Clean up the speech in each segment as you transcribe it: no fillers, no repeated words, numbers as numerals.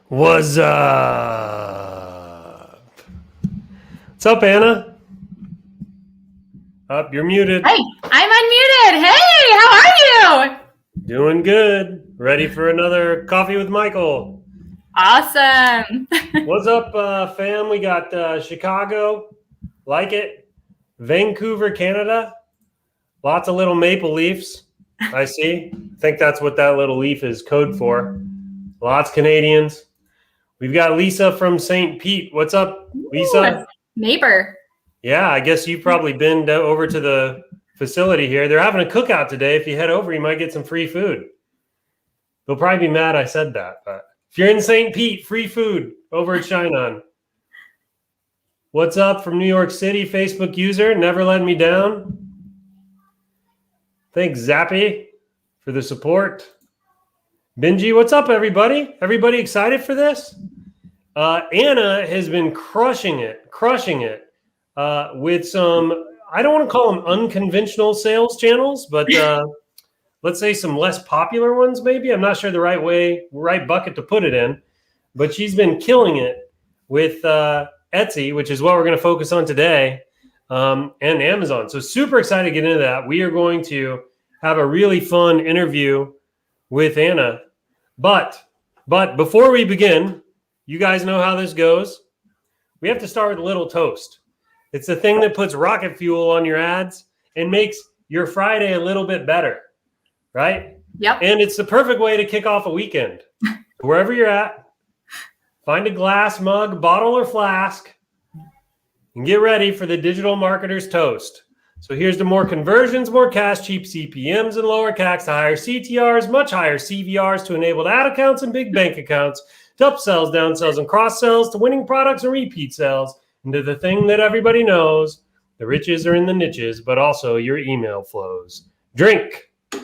What's up? What's up, Anna? Up, you're muted. Hey, I'm unmuted. Hey, how are you? Doing good. Ready for another Coffee with Michael. Awesome. What's up, fam? We got Chicago, like it. Vancouver, Canada. Lots of little maple leafs, I see. Think that's what that little leaf is code for. Lots Canadians. We've got Lisa from St. Pete. What's up, Lisa? Ooh, neighbor. Yeah, I guess you've probably been over to the facility here. They're having a cookout today. If you head over, you might get some free food. They'll probably be mad I said that. But if you're in St. Pete, free food over at ShineOn. What's up from New York City, Facebook user? Never let me down. Thanks, Zappy, for the support. Benji, what's up, everybody? Everybody excited for this? Anna has been crushing it with some, I don't want to call them unconventional sales channels, but let's say some less popular ones maybe. I'm not sure the right bucket to put it in, but she's been killing it with Etsy, which is what we're going to focus on today, and Amazon. So super excited to get into that. We are going to have a really fun interview with Anna. But before we begin, you guys know how this goes. We have to start with a little toast. It's the thing that puts rocket fuel on your ads and makes your Friday a little bit better, right? Yep. And it's the perfect way to kick off a weekend. Wherever you're at, find a glass, mug, bottle, or flask, and get ready for the digital marketer's toast. So here's to more conversions, more cash, cheap CPMs, and lower CACs, to higher CTRs, much higher CVRs, to enabled ad accounts and big bank accounts, to upsells, downsells, and cross-sells, to winning products and repeat sales, and to the thing that everybody knows, the riches are in the niches, but also your email flows. Drink. It's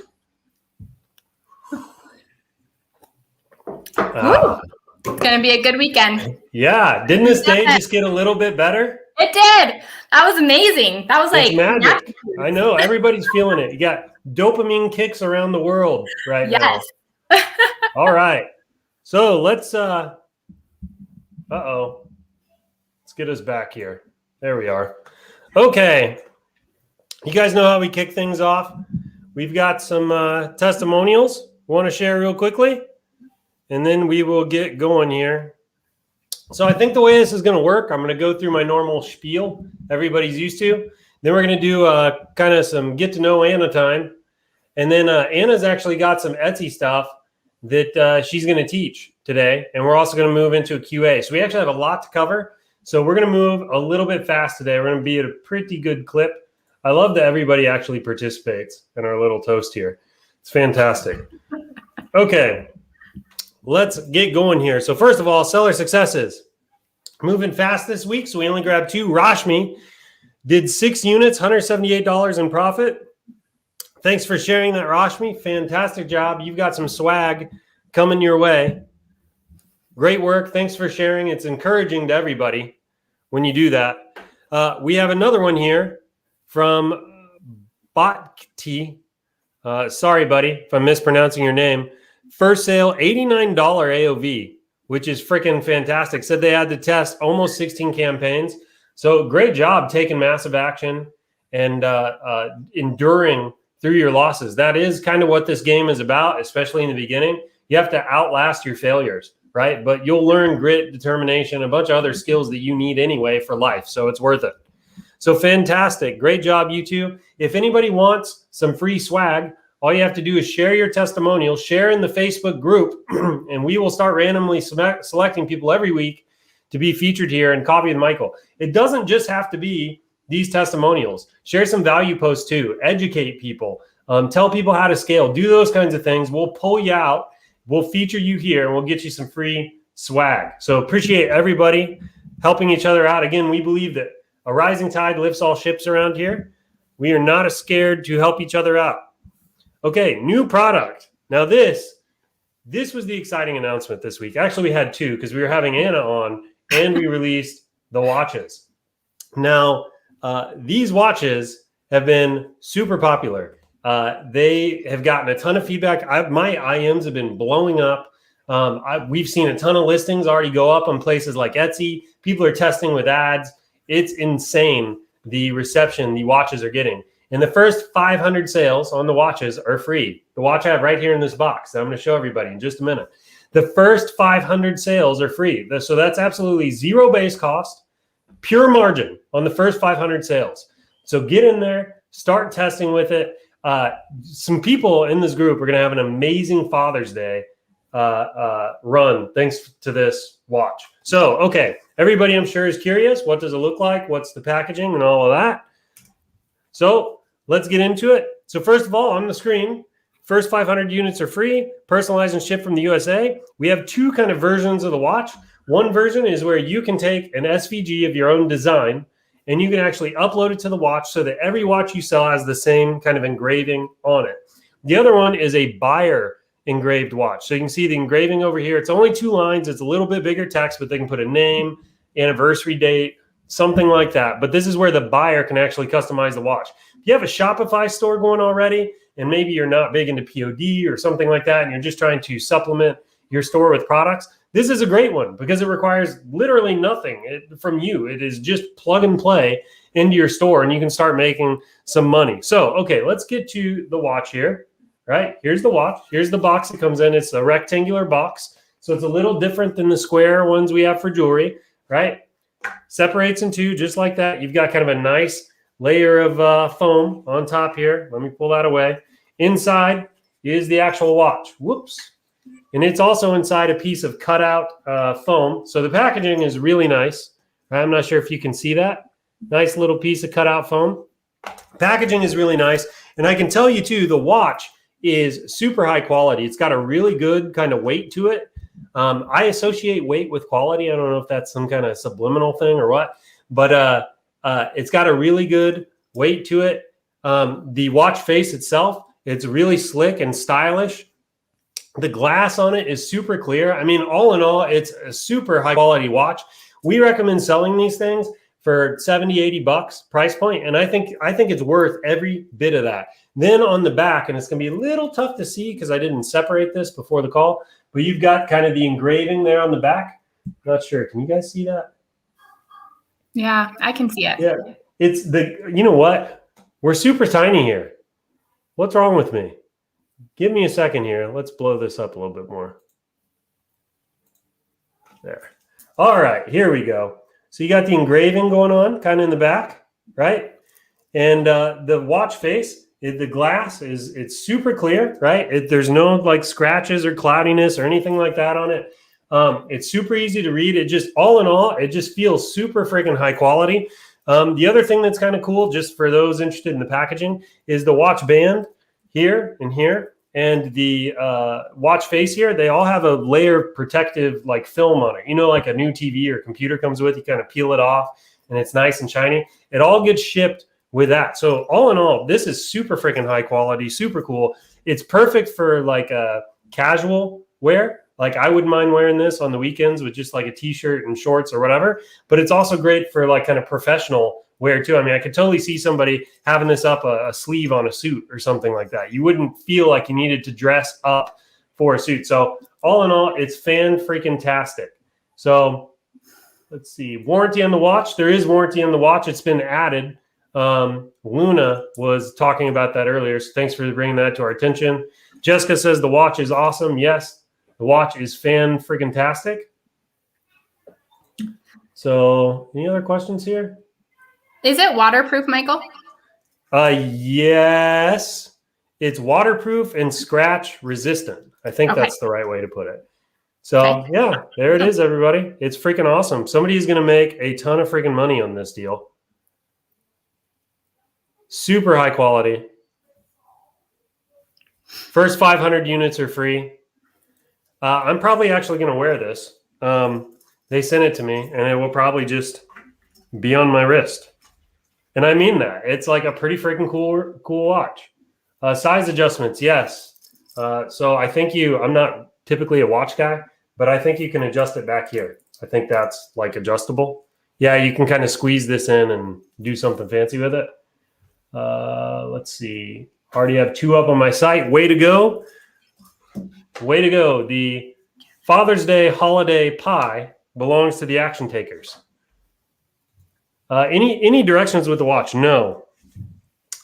going to be a good weekend. Yeah. Didn't this day just get a little bit better? It did. That was amazing. That was It's magic. I know. Everybody's feeling it. You got dopamine kicks around the world right now. Yes. All right. So let's, let's get us back here. There we are. Okay. You guys know how we kick things off. We've got some testimonials we want to share real quickly, and then we will get going here. So I think the way this is going to work, I'm going to go through my normal spiel everybody's used to. Then we're going to do kind of some get to know Anna time. And then Anna's actually got some Etsy stuff that she's going to teach today. And we're also going to move into a QA. So we actually have a lot to cover. So we're going to move a little bit fast today. We're going to be at a pretty good clip. I love that everybody actually participates in our little toast here. It's fantastic. Okay. Let's get going here. So first of all, seller successes. Moving fast this week, so we only grabbed 2. Rashmi did 6 units, $178 in profit. Thanks for sharing that, Rashmi. Fantastic job. You've got some swag coming your way. Great work. Thanks for sharing. It's encouraging to everybody when you do that. We have another one here from Botki. Sorry, buddy, if I'm mispronouncing your name. First sale, $89 AOV, which is freaking fantastic. Said they had to test almost 16 campaigns. So great job taking massive action and enduring through your losses. That is kind of what this game is about, especially in the beginning. You have to outlast your failures, right? But you'll learn grit, determination, a bunch of other skills that you need anyway for life. So it's worth it. So fantastic. Great job, you two. If anybody wants some free swag, all you have to do is share your testimonial, share in the Facebook group, and we will start randomly selecting people every week to be featured here in Coffee with Michael. It doesn't just have to be these testimonials. Share some value posts too. Educate people. Tell people how to scale. Do those kinds of things. We'll pull you out. We'll feature you here, and we'll get you some free swag. So appreciate everybody helping each other out. Again, we believe that a rising tide lifts all ships around here. We are not scared to help each other out. Okay, new product. Now this was the exciting announcement this week. Actually, we had 2 because we were having Anna on and we released the watches. Now, these watches have been super popular. They have gotten a ton of feedback. My IMs have been blowing up. We've seen a ton of listings already go up on places like Etsy. People are testing with ads. It's insane, the reception the watches are getting. And the first 500 sales on the watches are free. The watch I have right here in this box that I'm going to show everybody in just a minute. The first 500 sales are free. So that's absolutely zero base cost, pure margin on the first 500 sales. So get in there, start testing with it. Some people in this group are going to have an amazing Father's Day run thanks to this watch. So, okay, everybody I'm sure is curious. What does it look like? What's the packaging and all of that? So let's get into it. So first of all, on the screen, first 500 units are free, personalized and shipped from the USA. We have two kind of versions of the watch. One version is where you can take an SVG of your own design and you can actually upload it to the watch so that every watch you sell has the same kind of engraving on it. The other one is a buyer engraved watch. So you can see the engraving over here. It's only 2 lines. It's a little bit bigger text, but they can put a name, anniversary date, something like that. But this is where the buyer can actually customize the watch. If you have a Shopify store going already, and maybe you're not big into POD or something like that, and you're just trying to supplement your store with products, this is a great one because it requires literally nothing from you. It is just plug and play into your store, and you can start making some money. So, okay, let's get to the watch here. Right, here's the watch. Here's the box it comes in. It's a rectangular box. So it's a little different than the square ones we have for jewelry, right? Separates in 2 just like that. You've got kind of a nice layer of foam on top here. Let me pull that away. Inside is the actual watch. Whoops. And it's also inside a piece of cutout foam. So the packaging is really nice. I'm not sure if you can see that. Nice little piece of cutout foam. Packaging is really nice. And I can tell you too, the watch is super high quality. It's got a really good kind of weight to it. I associate weight with quality. I don't know if that's some kind of subliminal thing or what, but it's got a really good weight to it. The watch face itself, it's really slick and stylish. The glass on it is super clear. I mean, all in all, it's a super high quality watch. We recommend selling these things for 70, 80 bucks price point. And I think it's worth every bit of that. Then on the back, and it's going to be a little tough to see because I didn't separate this before the call, but you've got kind of the engraving there on the back. Not sure. Can you guys see that? Yeah, I can see it. Yeah. It's you know what? We're super tiny here. What's wrong with me? Give me a second here. Let's blow this up a little bit more. There. All right, here we go. So you got the engraving going on kind of in the back, right? And the watch face, the glass it's super clear, right? There's no like scratches or cloudiness or anything like that on it. It's super easy to read. It just, all in all, it just feels super freaking high quality. The other thing that's kind of cool, just for those interested in the packaging, is the watch band here and here, and the watch face here. They all have a layer of protective like film on it. You know, like a new TV or computer comes with, you kind of peel it off and it's nice and shiny. It all gets shipped with that. So all in all, this is super freaking high quality, super cool. It's perfect for like a casual wear. Like I wouldn't mind wearing this on the weekends with just like a t-shirt and shorts or whatever, but it's also great for like kind of professional wear too. I mean, I could totally see somebody having this up a sleeve on a suit or something like that. You wouldn't feel like you needed to dress up for a suit. So all in all, it's fan-freaking-tastic. So let's see, warranty on the watch. There is warranty on the watch. It's been added. Luna was talking about that earlier. So thanks for bringing that to our attention. Jessica says the watch is awesome. Yes, the watch is fan-freaking-tastic. So any other questions here? Is it waterproof, Michael? Yes, it's waterproof and scratch resistant. I think Okay. that's the right way to put it. So yeah, there it is, everybody. It's freaking awesome. Somebody's going to make a ton of freaking money on this deal. Super high quality. First 500 units are free. I'm probably actually going to wear this. They sent it to me, and it will probably just be on my wrist. And I mean that. It's like a pretty freaking cool watch. Size adjustments, yes. So I think I'm not typically a watch guy, but I think you can adjust it back here. I think that's like adjustable. Yeah, you can kind of squeeze this in and do something fancy with it. Let's see. Already have 2 up on my site. Way to go. Way to go. The Father's Day holiday pie belongs to the action takers. Any directions with the watch? No,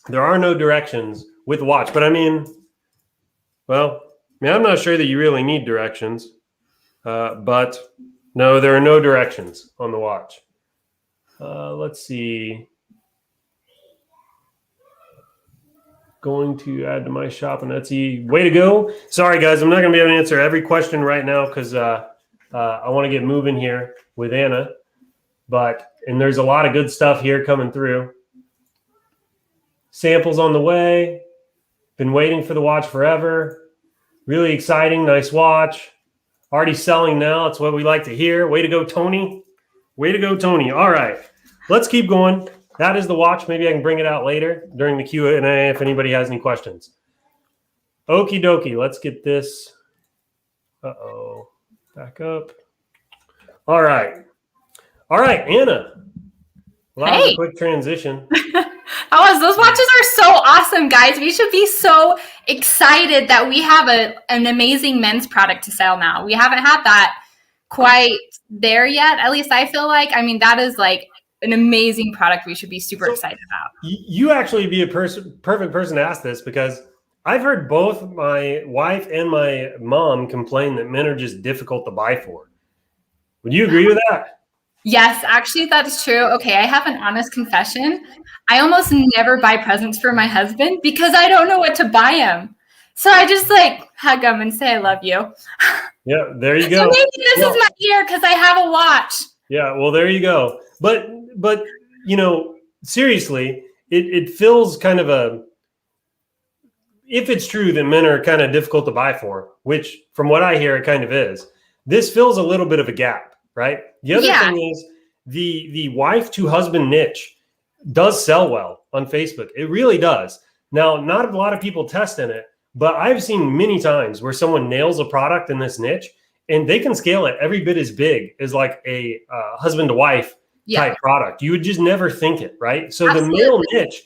there are no directions with the watch. But I mean, well, I'm not sure that you really need directions. But no, there are no directions on the watch. Let's see. Going to add to my shop on Etsy. Way to go. Sorry, guys. I'm not going to be able to answer every question right now because I want to get moving here with Anna. And there's a lot of good stuff here coming through. Samples on the way. Been waiting for the watch forever. Really exciting. Nice watch. Already selling now. That's what we like to hear. Way to go, Tony. Way to go, Tony. All right. Let's keep going. That is the watch. Maybe I can bring it out later during the Q&A if anybody has any questions. Okie dokie. Let's get this. Uh-oh. Back up. All right. All right, Anna. Well, that was a quick transition. Those watches are so awesome, guys. We should be so excited that we have an amazing men's product to sell now. We haven't had that quite there yet. At least I feel like. I mean, that is like an amazing product we should be super excited about. You actually be a perfect person to ask this because I've heard both my wife and my mom complain that men are just difficult to buy for. Would you agree with that? Yes, actually, that's true. Okay, I have an honest confession. I almost never buy presents for my husband because I don't know what to buy him. So I just like hug him and say, I love you. Yeah, there you go. So maybe this is my year because I have a watch. Yeah, well, there you go. But you know, seriously, it feels kind of if it's true that men are kind of difficult to buy for, which from what I hear, it kind of is, this fills a little bit of a gap, right? The other thing is the wife to husband niche does sell well on Facebook. It really does. Now, not a lot of people test in it, but I've seen many times where someone nails a product in this niche and they can scale it every bit as big as like a husband to wife type product. You would just never think it, right? So the male niche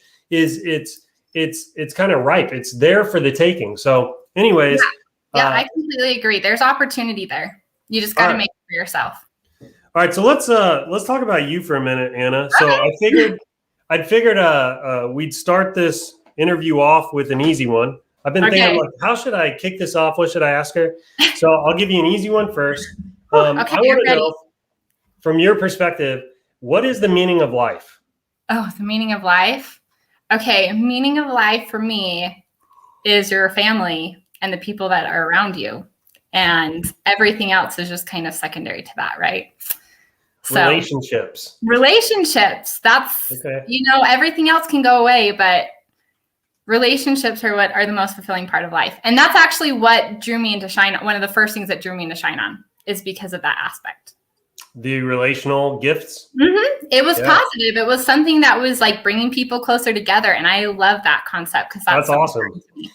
it's kind of ripe. It's there for the taking. So anyways. Yeah, I completely agree. There's opportunity there. You just got to make it for yourself. All right. So let's talk about you for a minute, Anna. So I figured we'd start this interview off with an easy one. I've been thinking, like, how should I kick this off? What should I ask her? So I'll give you an easy one first. I want to know, from your perspective, what is the meaning of life? Oh, the meaning of life? Okay, meaning of life for me is your family and the people that are around you. And everything else is just kind of secondary to that, right? So, relationships. That's, everything else can go away, but relationships are what are the most fulfilling part of life. And that's actually what drew me into ShineOn. One of the first things that drew me into ShineOn is because of that aspect. The relational gifts. Mm-hmm. It was positive. It was something that was like bringing people closer together. And I love that concept because that's awesome.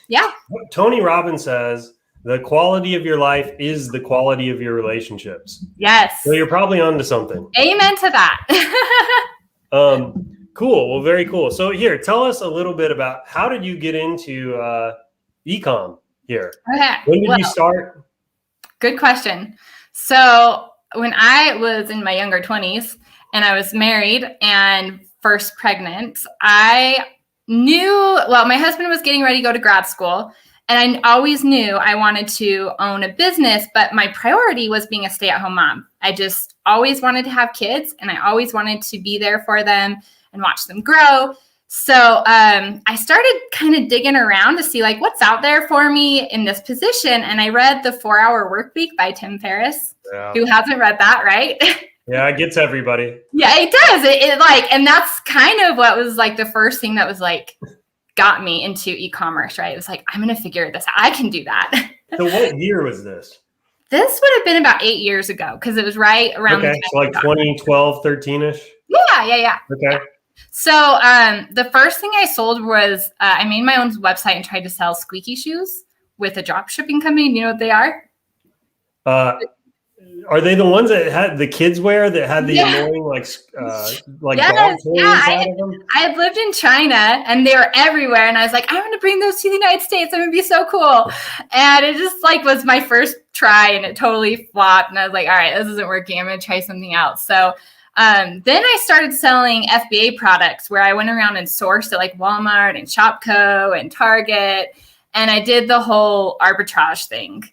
Yeah. Tony Robbins says the quality of your life is the quality of your relationships. Yes. So you're probably onto something. Amen to that. Cool. Well, very cool. So here, tell us a little bit about how did you get into e-com here? Okay. When did you start? Good question. So when I was in my younger 20s and I was married and first pregnant, I knew, my husband was getting ready to go to grad school. And I always knew I wanted to own a business, but my priority was being a stay-at-home mom. I just always wanted to have kids and I always wanted to be there for them and watch them grow. So I started kind of digging around to see like what's out there for me in this position. And I read The 4-Hour Workweek by Tim Ferriss. Yeah. Who hasn't read that, right? Yeah, it gets everybody. Yeah, it does. It like, and that's kind of what was like the first thing that was like got me into e-commerce, right? It was like, I'm going to figure this out. I can do that. So what year was this? This would have been about 8 years ago because it was right around. Okay, so like 2012, 13-ish? Yeah. Okay. Yeah. So the first thing I sold was I made my own website and tried to sell squeaky shoes with a drop shipping company. Do you know what they are? Are they the ones that had the kids wear that had the annoying like dog toy inside of them? I had lived in China and they were everywhere, and I was like, I'm gonna bring those to the United States. I'm gonna be so cool. And it just like was my first try, and it totally flopped. And I was like, all right, this isn't working. I'm gonna try something else. So then I started selling FBA products, where I went around and sourced at like Walmart and Shopko and Target, and I did the whole arbitrage thing.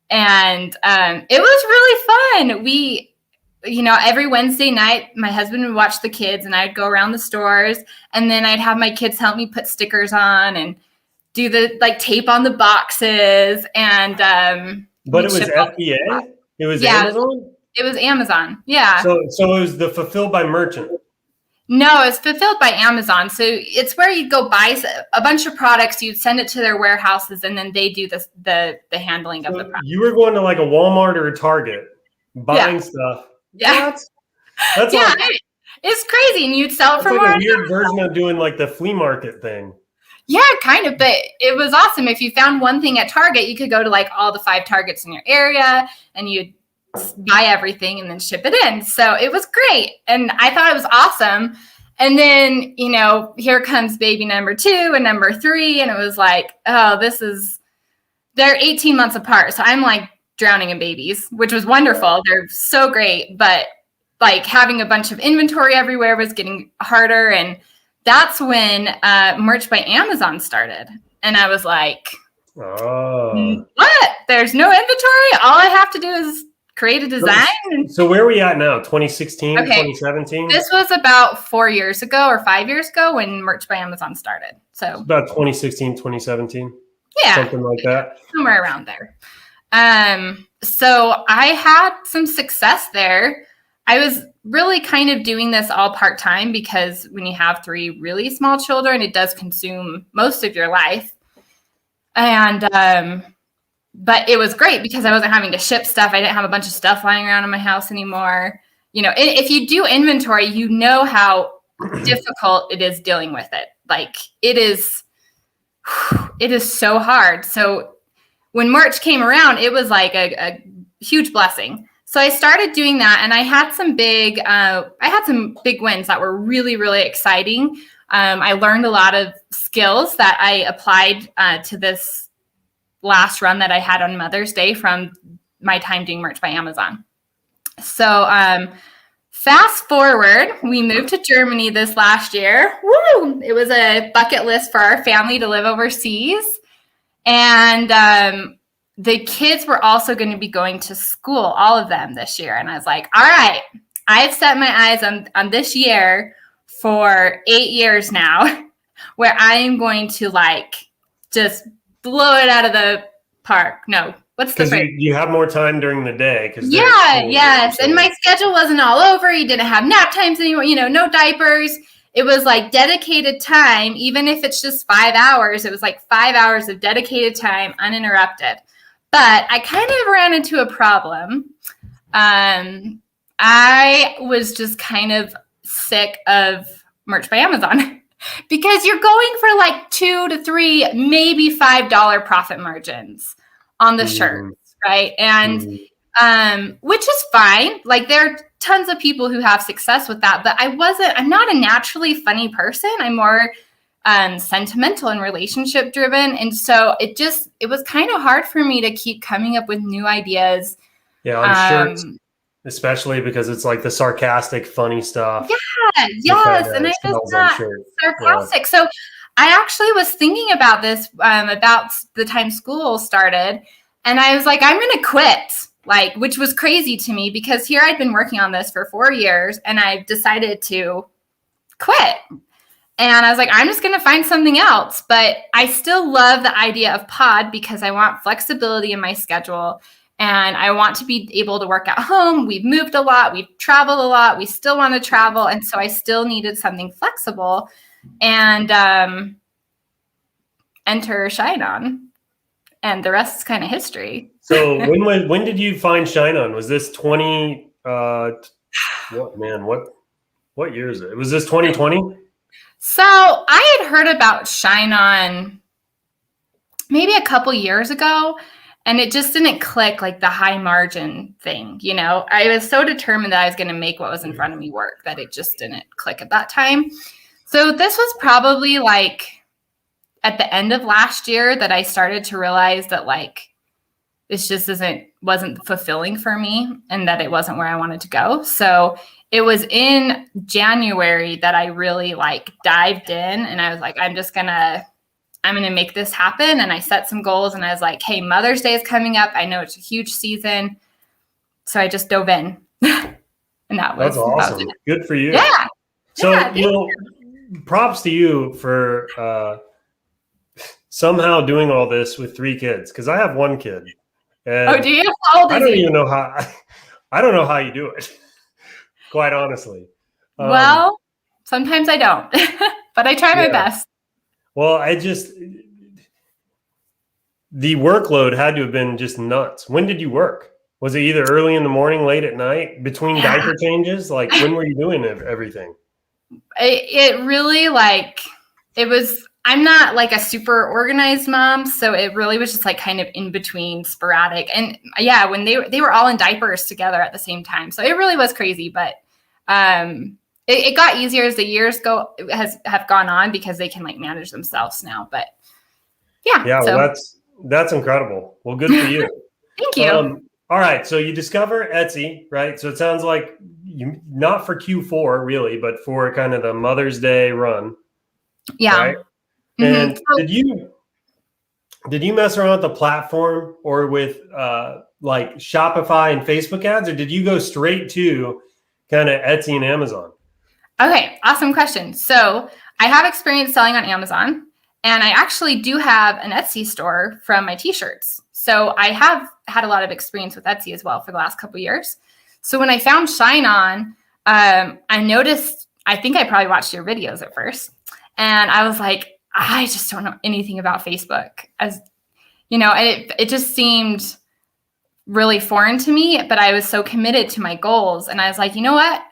And it was really fun. We, every Wednesday night, my husband would watch the kids, and I'd go around the stores, and then I'd have my kids help me put stickers on and do the like tape on the boxes. And but it was FBA. It was Amazon. It was Amazon. Yeah. So it was the fulfilled by merchant. No, it's fulfilled by Amazon. So it's where you go buy a bunch of products, you send it to their warehouses, and then they do the handling of the product. You were going to like a Walmart or a Target buying stuff. Yeah. That's it's crazy. And you'd sell it for like more. A weird version of doing like the flea market thing. Yeah, kind of. But it was awesome. If you found one thing at Target, you could go to like all the 5 Targets in your area, and you'd buy everything and then ship it in. So it was great. And I thought it was awesome. And then, here comes baby number 2 and number 3. And it was like, oh, they're 18 months apart. So I'm like drowning in babies, which was wonderful. They're so great. But like having a bunch of inventory everywhere was getting harder. And that's when Merch by Amazon started. And I was like, what? There's no inventory? All I have to do is create a design. So where are we at now? 2016, 2017? This was about 4 years ago or 5 years ago when Merch by Amazon started. So it's about 2016, 2017. Yeah. Something like that. Somewhere around there. So I had some success there. I was really kind of doing this all part-time, because when you have 3 really small children, it does consume most of your life. And but it was great because I wasn't having to ship stuff. I didn't have a bunch of stuff lying around in my house anymore. If you do inventory, you know how difficult it is dealing with it. Like it is so hard. So when March came around, it was like a huge blessing. So I started doing that, and I had some big wins that were really, really exciting. I learned a lot of skills that I applied to this last run that I had on Mother's Day from my time doing Merch by Amazon. So fast forward, we moved to Germany this last year. Woo! It was a bucket list for our family to live overseas. And the kids were also going to be going to school, all of them this year. And I was like, all right, I've set my eyes on this year for 8 years now, where I am going to like just blow it out of the park. No, what's the phrase? You have more time during the day. Yes. And my schedule wasn't all over. You didn't have nap times anymore, no diapers. It was like dedicated time. Even if it's just 5 hours, it was like 5 hours of dedicated time, uninterrupted. But I kind of ran into a problem. I was just kind of sick of Merch by Amazon. Because you're going for like $2 to $3, maybe $5 profit margins on the shirts, right? And which is fine. Like there are tons of people who have success with that, but I'm not a naturally funny person. I'm more sentimental and relationship driven. And so it was kind of hard for me to keep coming up with new ideas. Yeah, on shirts. Especially because it's like the sarcastic, funny stuff. Yeah, yes. And I just not sarcastic. Yeah. So I actually was thinking about this about the time school started. And I was like, I'm going to quit, which was crazy to me because here I'd been working on this for 4 years and I decided to quit. And I was like, I'm just going to find something else. But I still love the idea of pod because I want flexibility in my schedule. And I want to be able to work at home. We've moved a lot. We've traveled a lot. We still want to travel. And so I still needed something flexible. And enter ShineOn. And the rest is kind of history. So when did you find ShineOn? Was this 20? What year is it? Was this 2020? So I had heard about ShineOn maybe a couple years ago. And it just didn't click, like the high margin thing. You know, I was so determined that I was going to make what was in front of me work that it just didn't click at that time. So this was probably like at the end of last year that I started to realize that like this just wasn't fulfilling for me and that it wasn't where I wanted to go. So it was in January that I really like dived in and I was like, I'm going to make this happen. And I set some goals and I was like, hey, Mother's Day is coming up. I know it's a huge season. So I just dove in. And that's awesome. Good for you. Yeah. So, yeah, props to you for somehow doing all this with 3 kids. Cause I have 1 kid. And do you? How old is I don't he? even know how, I don't know how you do it. Quite honestly. Well, sometimes I don't, but I try my best. Well, the workload had to have been just nuts. When did you work? Was it either early in the morning, late at night, between diaper changes? Like, when were you doing everything? It really it was, I'm not like a super organized mom. So it really was just like kind of in between sporadic. And yeah, when they were all in diapers together at the same time. So it really was crazy, but it got easier as the years have gone on because they can like manage themselves now. But yeah. Well, that's incredible. Well, good for you. Thank you. All right. So you discover Etsy, right? So it sounds like you, not for Q4 really, but for kind of the Mother's Day run. Yeah. Right? And did you mess around with the platform or with like Shopify and Facebook ads, or did you go straight to kind of Etsy and Amazon? Okay, awesome question. So I have experience selling on Amazon, and I actually do have an Etsy store from my t-shirts. So I have had a lot of experience with Etsy as well for the last couple of years. So when I found ShineOn, I noticed, I think I probably watched your videos at first, and I was like, I just don't know anything about Facebook, as you know, and it just seemed really foreign to me, but I was so committed to my goals. And I was like, you know what?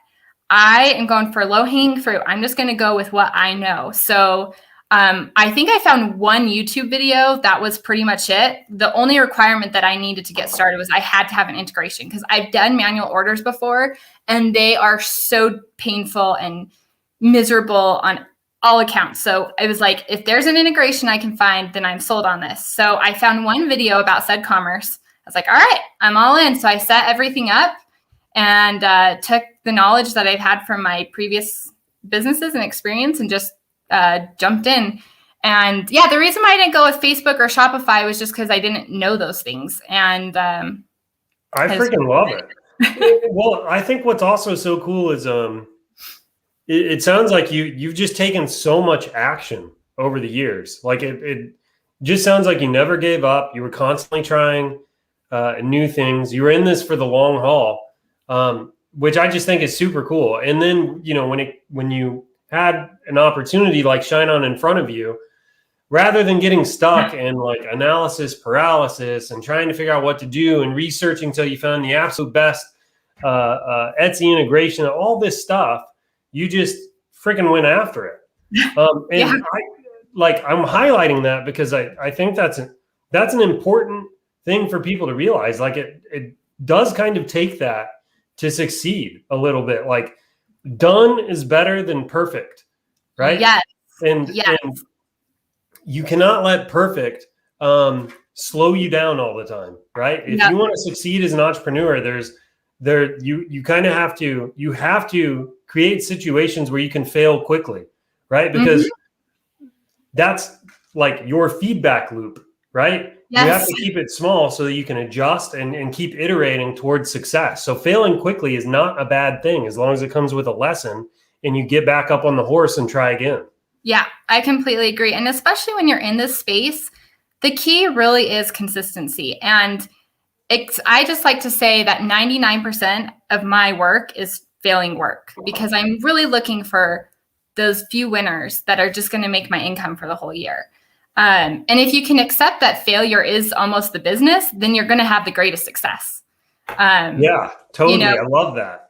I am going for low-hanging fruit. I'm just going to go with what I know. So I think I found one YouTube video. That was pretty much it. The only requirement that I needed to get started was I had to have an integration, because I've done manual orders before and they are so painful and miserable on all accounts. So I was like, if there's an integration I can find, then I'm sold on this. So I found one video about ecommerce. I was like, all right, I'm all in. So I set everything up and took the knowledge that I've had from my previous businesses and experience and just jumped in. And yeah, the reason why I didn't go with Facebook or Shopify was just because I didn't know those things. And I freaking love it. Well, I think what's also so cool is it sounds like you've just taken so much action over the years. Like it just sounds like you never gave up. You were constantly trying new things. You were in this for the long haul, which I just think is super cool. And then, you know, when you had an opportunity like ShineOn in front of you, rather than getting stuck in like analysis paralysis and trying to figure out what to do and researching till you found the absolute best Etsy integration, all this stuff, you just freaking went after it. And I'm highlighting that because I think that's an important thing for people to realize. Like it does kind of take that to succeed a little bit. Like done is better than perfect, right? Yes. And you cannot let perfect slow you down all the time, right? If you want to succeed as an entrepreneur, you kind of have to create situations where you can fail quickly, right? Because that's like your feedback loop, right? Yes. You have to keep it small so that you can adjust and keep iterating towards success. So failing quickly is not a bad thing as long as it comes with a lesson and you get back up on the horse and try again. Yeah, I completely agree. And especially when you're in this space, the key really is consistency. And I just like to say that 99% of my work is failing work, because I'm really looking for those few winners that are just going to make my income for the whole year. And if you can accept that failure is almost the business, then you're going to have the greatest success. Yeah, totally. You know, I love that.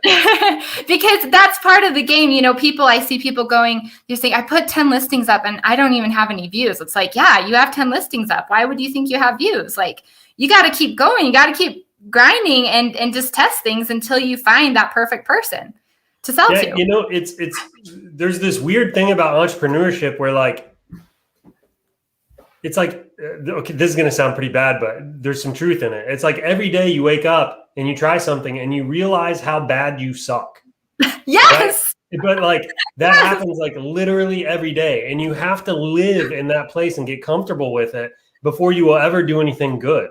because that's part of the game. You know, I see people going, you're saying, I put 10 listings up and I don't even have any views. It's like, yeah, you have 10 listings up. Why would you think you have views? Like, you got to keep going. You got to keep grinding and just test things until you find that perfect person to sell to. You know, there's this weird thing about entrepreneurship where like, it's like, okay, this is going to sound pretty bad, but there's some truth in it. It's like every day you wake up and you try something and you realize how bad you suck. Yes. Right? But like that happens like literally every day. And you have to live in that place and get comfortable with it before you will ever do anything good.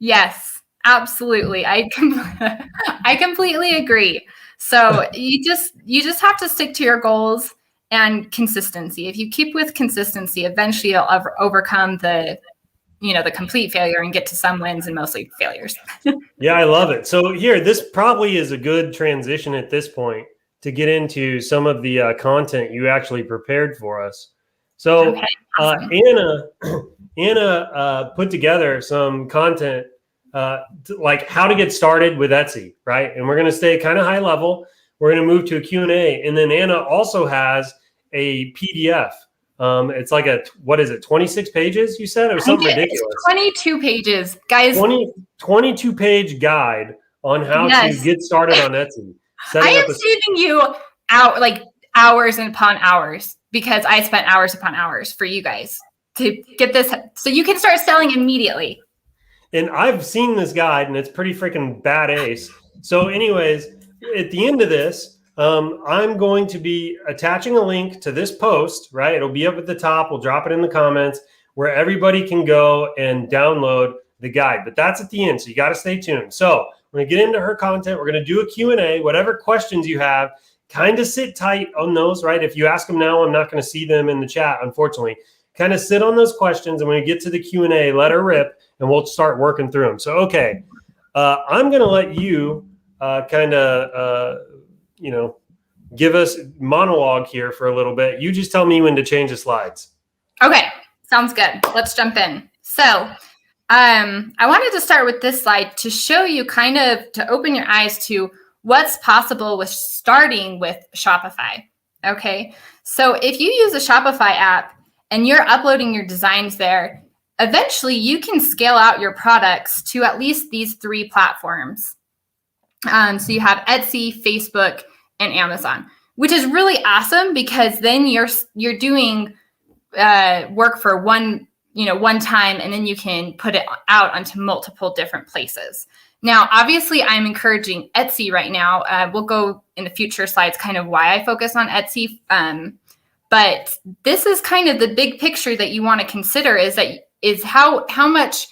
Yes, absolutely. I completely agree. So you just have to stick to your goals and consistency. If you keep with consistency, eventually you'll overcome the complete failure and get to some wins and mostly failures. Yeah, I love it. So here, this probably is a good transition at this point to get into some of the content you actually prepared for us. So Okay, awesome. Anna put together some content like how to get started with Etsy, right? And we're going to stay kind of high level. We're going to move to a Q&A. And then Anna also has a PDF. It's like 26 pages, you said? It was something ridiculous. It's 22 pages, guys. 22 page guide on how to get started on Etsy. I am saving you out like hours upon hours because I spent hours upon hours for you guys to get this so you can start selling immediately. And I've seen this guide and it's pretty freaking bad ace. So anyways, at the end of this, I'm going to be attaching a link to this post, right? It'll be up at the top. We'll drop it in the comments where everybody can go and download the guide. But that's at the end, so you got to stay tuned. So we're going to get into her content. We're going to do a Q&A. Whatever questions you have, kind of sit tight on those, right? If you ask them now, I'm not going to see them in the chat, unfortunately. Kind of sit on those questions, and when we get to the Q&A, let her rip, and we'll start working through them. So, okay, I'm going to let you give us monologue here for a little bit. You just tell me when to change the slides. Okay, sounds good. Let's jump in. So I wanted to start with this slide to show you to open your eyes to what's possible with starting with Shopify. Okay, so if you use a Shopify app and you're uploading your designs there, eventually you can scale out your products to at least these 3 platforms. So you have Etsy, Facebook, and Amazon, which is really awesome because then you're doing work for one time, and then you can put it out onto multiple different places. Now, obviously, I'm encouraging Etsy right now. We'll go in the future slides kind of why I focus on Etsy. But this is kind of the big picture that you want to consider is how much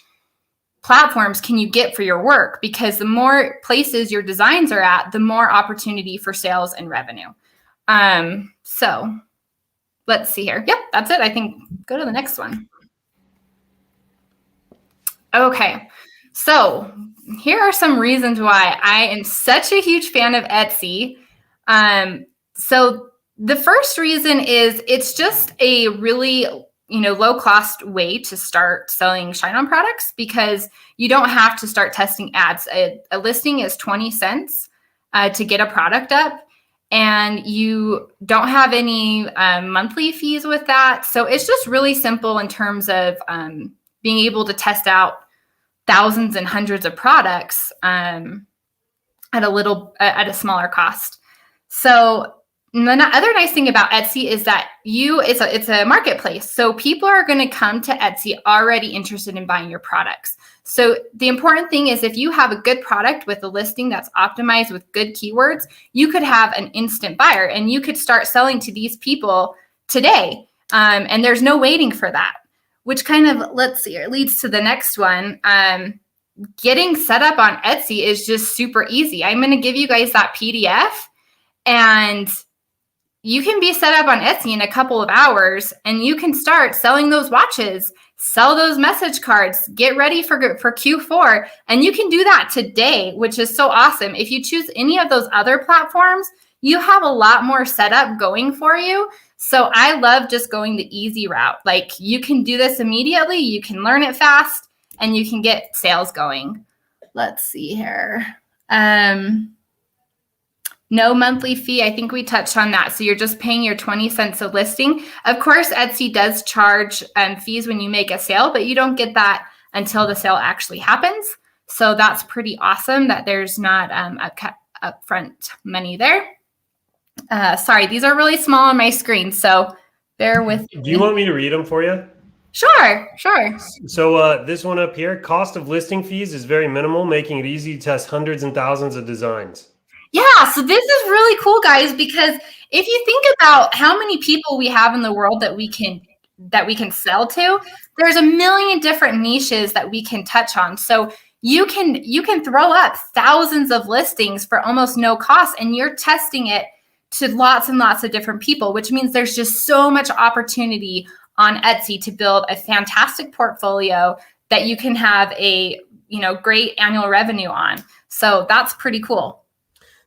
platforms can you get for your work? Because the more places your designs are at, the more opportunity for sales and revenue. So let's see here. Yep, that's it. I think go to the next one. Okay, so here are some reasons why I am such a huge fan of Etsy. So the first reason is it's just a really low cost way to start selling ShineOn products because you don't have to start testing ads. A listing is 20 cents to get a product up, and you don't have any monthly fees with that. So it's just really simple in terms of being able to test out thousands and hundreds of products at a smaller cost. So the other nice thing about Etsy is that it's a marketplace. So people are going to come to Etsy already interested in buying your products. So the important thing is if you have a good product with a listing that's optimized with good keywords, you could have an instant buyer and you could start selling to these people today. And there's no waiting for that, which kind of, let's see, it leads to the next one. Getting set up on Etsy is just super easy. I'm going to give you guys that PDF, and you can be set up on Etsy in a couple of hours, and you can start selling those watches, sell those message cards, get ready for Q4. And you can do that today, which is so awesome. If you choose any of those other platforms, you have a lot more setup going for you. So I love just going the easy route. Like, you can do this immediately, you can learn it fast, and you can get sales going. let's see here. No monthly fee. I think we touched on that. So you're just paying your 20 cents a listing. Of course, Etsy does charge fees when you make a sale, but you don't get that until the sale actually happens. So that's pretty awesome that there's not upfront money there. Sorry, these are really small on my screen, so bear with me. Do you want me to read them for you? Sure. So this one up here, cost of listing fees is very minimal, making it easy to test hundreds and thousands of designs. Yeah, so this is really cool, guys, because if you think about how many people we have in the world that we can sell to, there's a million different niches that we can touch on. So you can throw up thousands of listings for almost no cost, and you're testing it to lots and lots of different people, which means there's just so much opportunity on Etsy to build a fantastic portfolio that you can have a great annual revenue on. So that's pretty cool.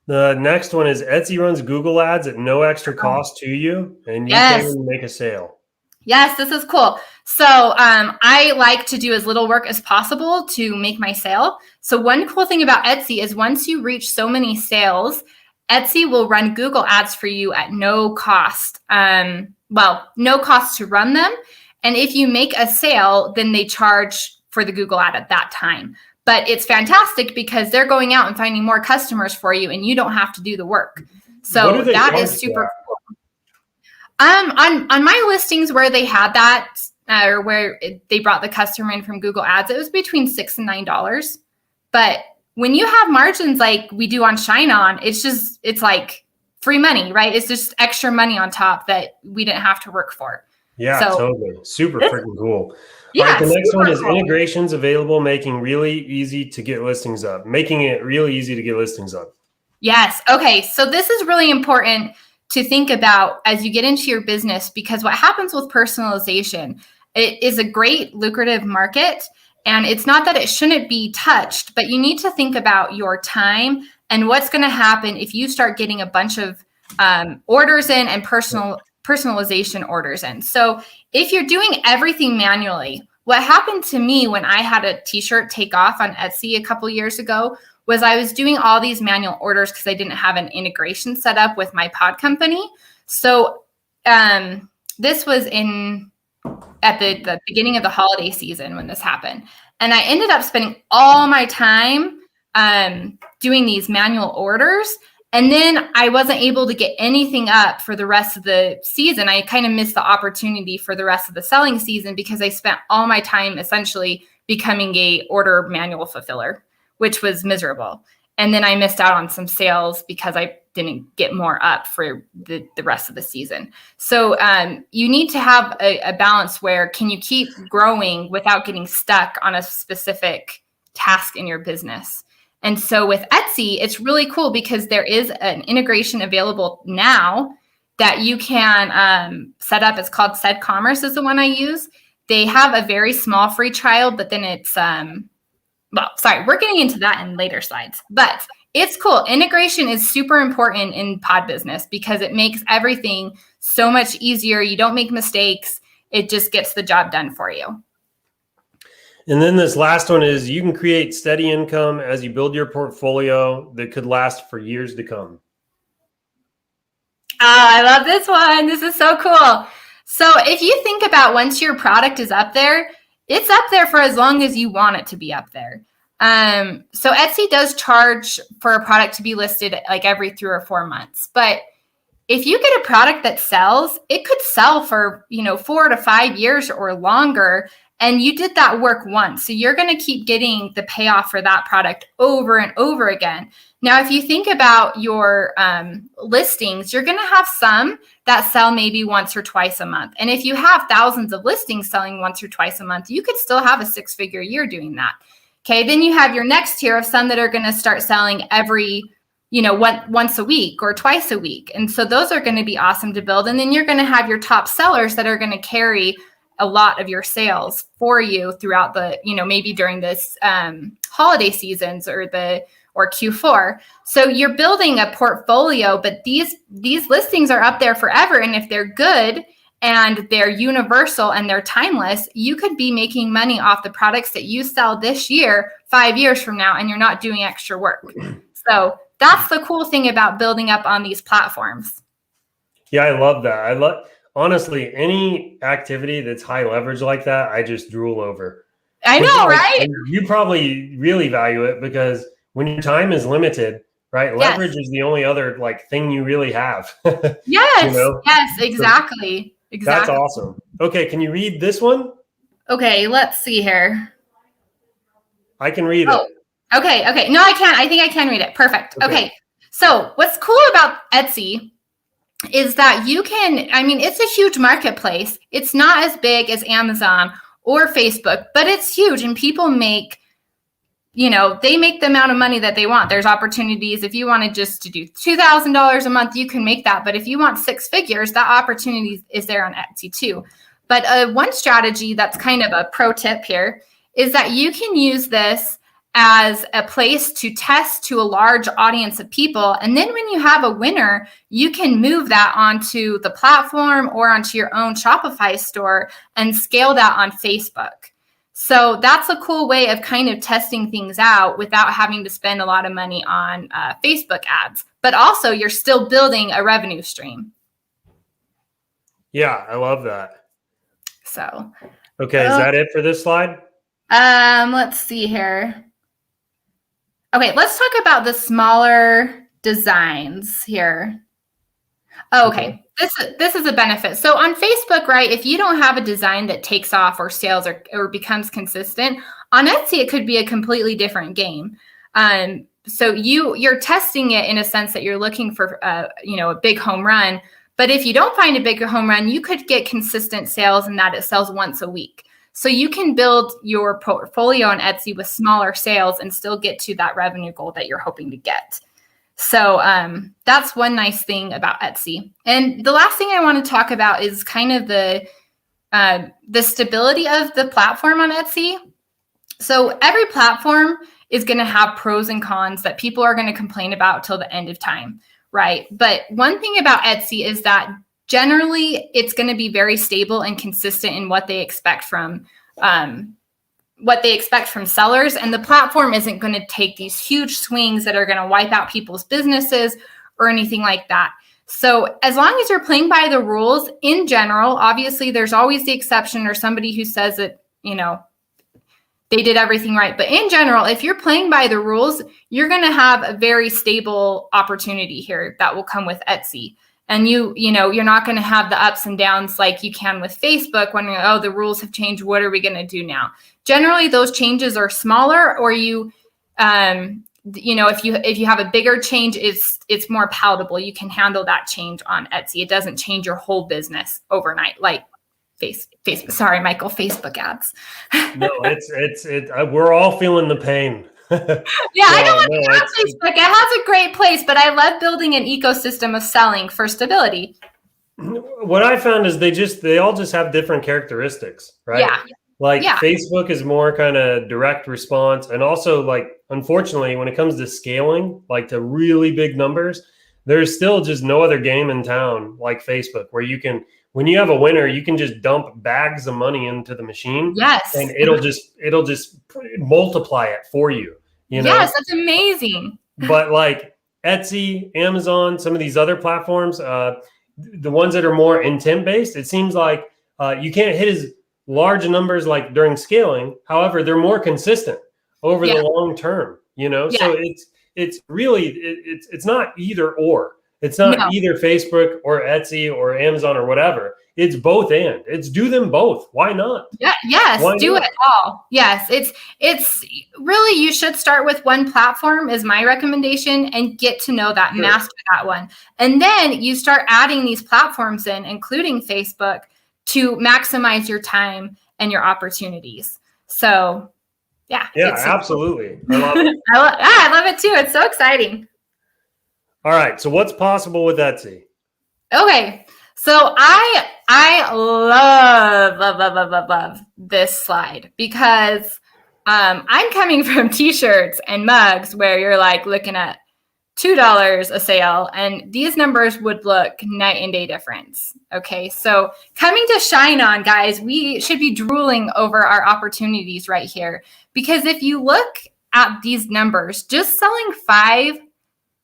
The next one is Etsy runs Google ads at no extra cost to you, and you can make a sale. Yes, this is cool. So I like to do as little work as possible to make my sale. So one cool thing about Etsy is once you reach so many sales, Etsy will run Google ads for you at no cost. No cost to run them. And if you make a sale, then they charge for the Google ad at that time. But it's fantastic because they're going out and finding more customers for you, and you don't have to do the work. So that is super cool. On my listings where they had that, or where they brought the customer in from Google Ads, it was between $6 and $9. But when you have margins like we do on ShineOn, it's like free money, right? It's just extra money on top that we didn't have to work for. Yeah, totally. Super freaking cool. Yeah, all right, the next one is integrations available, making it really easy to get listings up. Yes. Okay. So this is really important to think about as you get into your business, because what happens with personalization, it is a great lucrative market. And it's not that it shouldn't be touched, but you need to think about your time and what's going to happen if you start getting a bunch of orders in and personalization orders in. So if you're doing everything manually, what happened to me when I had a t-shirt take off on Etsy a couple years ago was I was doing all these manual orders because I didn't have an integration set up with my pod company. So this was at the beginning of the holiday season when this happened. And I ended up spending all my time doing these manual orders. And then I wasn't able to get anything up for the rest of the season. I kind of missed the opportunity for the rest of the selling season because I spent all my time essentially becoming a order manual fulfiller, which was miserable. And then I missed out on some sales because I didn't get more up for the rest of the season. So you need to have a balance where can you keep growing without getting stuck on a specific task in your business. And so with Etsy, it's really cool because there is an integration available now that you can set up. It's called ecommerce is the one I use. They have a very small free trial, but then it's, we're getting into that in later slides, but it's cool. Integration is super important in pod business because it makes everything so much easier. You don't make mistakes. It just gets the job done for you. And then this last one is you can create steady income as you build your portfolio that could last for years to come. Oh, I love this one. This is so cool. So if you think about once your product is up there, it's up there for as long as you want it to be up there. So Etsy does charge for a product to be listed like every 3 or 4 months. But if you get a product that sells, it could sell for 4 to 5 years or longer. And you did that work once. So you're going to keep getting the payoff for that product over and over again. Now, if you think about your listings, you're going to have some that sell maybe once or twice a month. And if you have thousands of listings selling once or twice a month, you could still have a 6-figure year doing that. Okay, then you have your next tier of some that are going to start selling every, once a week or twice a week. And so those are going to be awesome to build. And then you're going to have your top sellers that are going to carry a lot of your sales for you throughout the, maybe during this holiday seasons or Q4. So you're building a portfolio, but these listings are up there forever. And if they're good and they're universal and they're timeless, you could be making money off the products that you sell this year, 5 years from now, and you're not doing extra work. So that's the cool thing about building up on these platforms. Yeah, I love that. Honestly, any activity that's high leverage like that, I just drool over. I know, right? You probably really value it because when your time is limited, right? Leverage is the only other like thing you really have. Yes, yes, exactly. Exactly. That's awesome. Okay, can you read this one? Okay, let's see here. I can read it. Okay. No, I can't. I think I can read it. Perfect. Okay. So what's cool about Etsy is that you can, I mean, it's a huge marketplace. It's not as big as Amazon or Facebook, but it's huge, and people make, they make the amount of money that they want. There's opportunities. If you wanted just to do $2,000 a month, you can make that. But if you want 6 figures, that opportunity is there on Etsy too. But one strategy that's kind of a pro tip here is that you can use this as a place to test to a large audience of people. And then when you have a winner, you can move that onto the platform or onto your own Shopify store and scale that on Facebook. So that's a cool way of kind of testing things out without having to spend a lot of money on Facebook ads. But also you're still building a revenue stream. Yeah, I love that. So. Okay, is that it for this slide? Let's see here. Okay, let's talk about the smaller designs here. Okay. This is a benefit. So on Facebook, right, if you don't have a design that takes off or sales or becomes consistent, on Etsy, it could be a completely different game. So you're testing it in a sense that you're looking for, a big home run. But if you don't find a big home run, you could get consistent sales in that it sells once a week. So you can build your portfolio on Etsy with smaller sales and still get to that revenue goal that you're hoping to get. So that's one nice thing about Etsy. And the last thing I want to talk about is kind of the stability of the platform on Etsy. So every platform is going to have pros and cons that people are going to complain about till the end of time, right? But one thing about Etsy is that generally it's going to be very stable and consistent in what they expect from sellers, and the platform isn't going to take these huge swings that are going to wipe out people's businesses or anything like that. So as long as you're playing by the rules in general, obviously there's always the exception or somebody who says that, they did everything right. But in general, if you're playing by the rules, you're going to have a very stable opportunity here that will come with Etsy. And you're not going to have the ups and downs like you can with Facebook when the rules have changed. What are we going to do now? Generally, those changes are smaller, or if you have a bigger change, it's more palatable. You can handle that change on Etsy. It doesn't change your whole business overnight, like Facebook. Sorry, Michael, Facebook ads. No, we're all feeling the pain. Yeah, I don't want to have Facebook. It has a great place, but I love building an ecosystem of selling for stability. What I found is they all just have different characteristics, right? Yeah. Facebook is more kind of direct response. And also, unfortunately, when it comes to scaling, to really big numbers, there's still just no other game in town like Facebook where when you have a winner, you can just dump bags of money into the machine. Yes. And it'll just multiply it for you. Yes, that's amazing. But Etsy, Amazon, some of these other platforms, the ones that are more intent based, it seems like you can't hit as large numbers like during scaling. However, they're more consistent over the long term, So it's really, it's not either or. It's not either Facebook or Etsy or Amazon or whatever. It's both and. It's do them both. Why not? Yeah, yes, do it all. Yes, it's really, you should start with one platform is my recommendation and get to know that, master that one. And then you start adding these platforms in, including Facebook, to maximize your time and your opportunities. So, yeah. Yeah, absolutely. I love it. I love it too. It's so exciting. All right. So what's possible with Etsy? Okay. So I love this slide because I'm coming from t-shirts and mugs where you're looking at $2 a sale, and these numbers would look night and day difference. Okay, so coming to ShineOn, guys, we should be drooling over our opportunities right here, because if you look at these numbers, just selling 5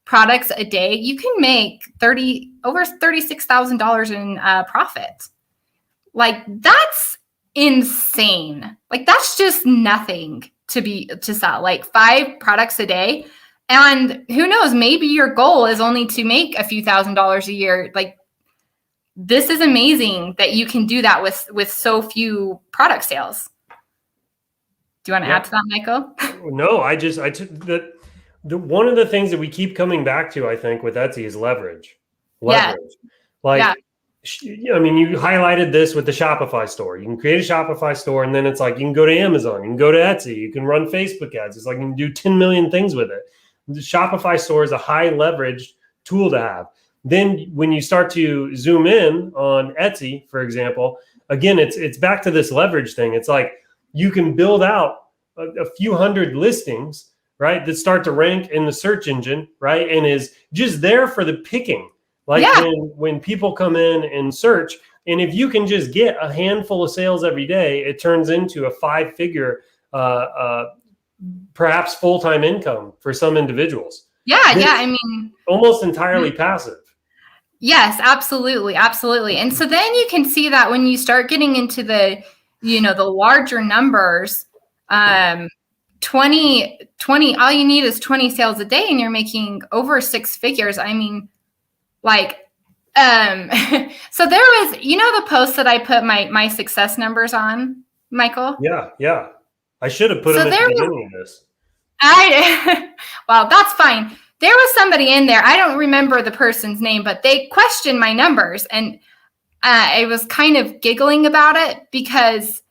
products a day, you can make over $36,000 in profit. Like, that's insane. Like, that's just nothing to sell, like 5 products a day. And who knows, maybe your goal is only to make a few $1,000s a year. Like, this is amazing that you can do that with so few product sales. Do you want to add to that, Michael? No, I took one of the things that we keep coming back to, I think, with Etsy is leverage. Yeah. Like, yeah. I mean, you highlighted this with the Shopify store. You can create a Shopify store, and then it's like you can go to Amazon, you can go to Etsy, you can run Facebook ads. It's like you can do 10 million things with it. The Shopify store is a high leverage tool to have. Then when you start to zoom in on Etsy, for example, again, it's back to this leverage thing. It's like you can build out a few hundred listings, right, that start to rank in the search engine, right, and is just there for the picking. Like when people come in and search, and if you can just get a handful of sales every day, it turns into a 5-figure perhaps full-time income for some individuals. Yeah. I mean, almost entirely passive. Yes, absolutely. Absolutely. And so then you can see that when you start getting into the larger numbers, 20, all you need is 20 sales a day and you're making over 6 figures. I mean, like, so there was, the post that I put my success numbers on, Michael? Yeah. I should have put them at the beginning of this. Well, that's fine. There was somebody in there. I don't remember the person's name, but they questioned my numbers, and I was kind of giggling about it because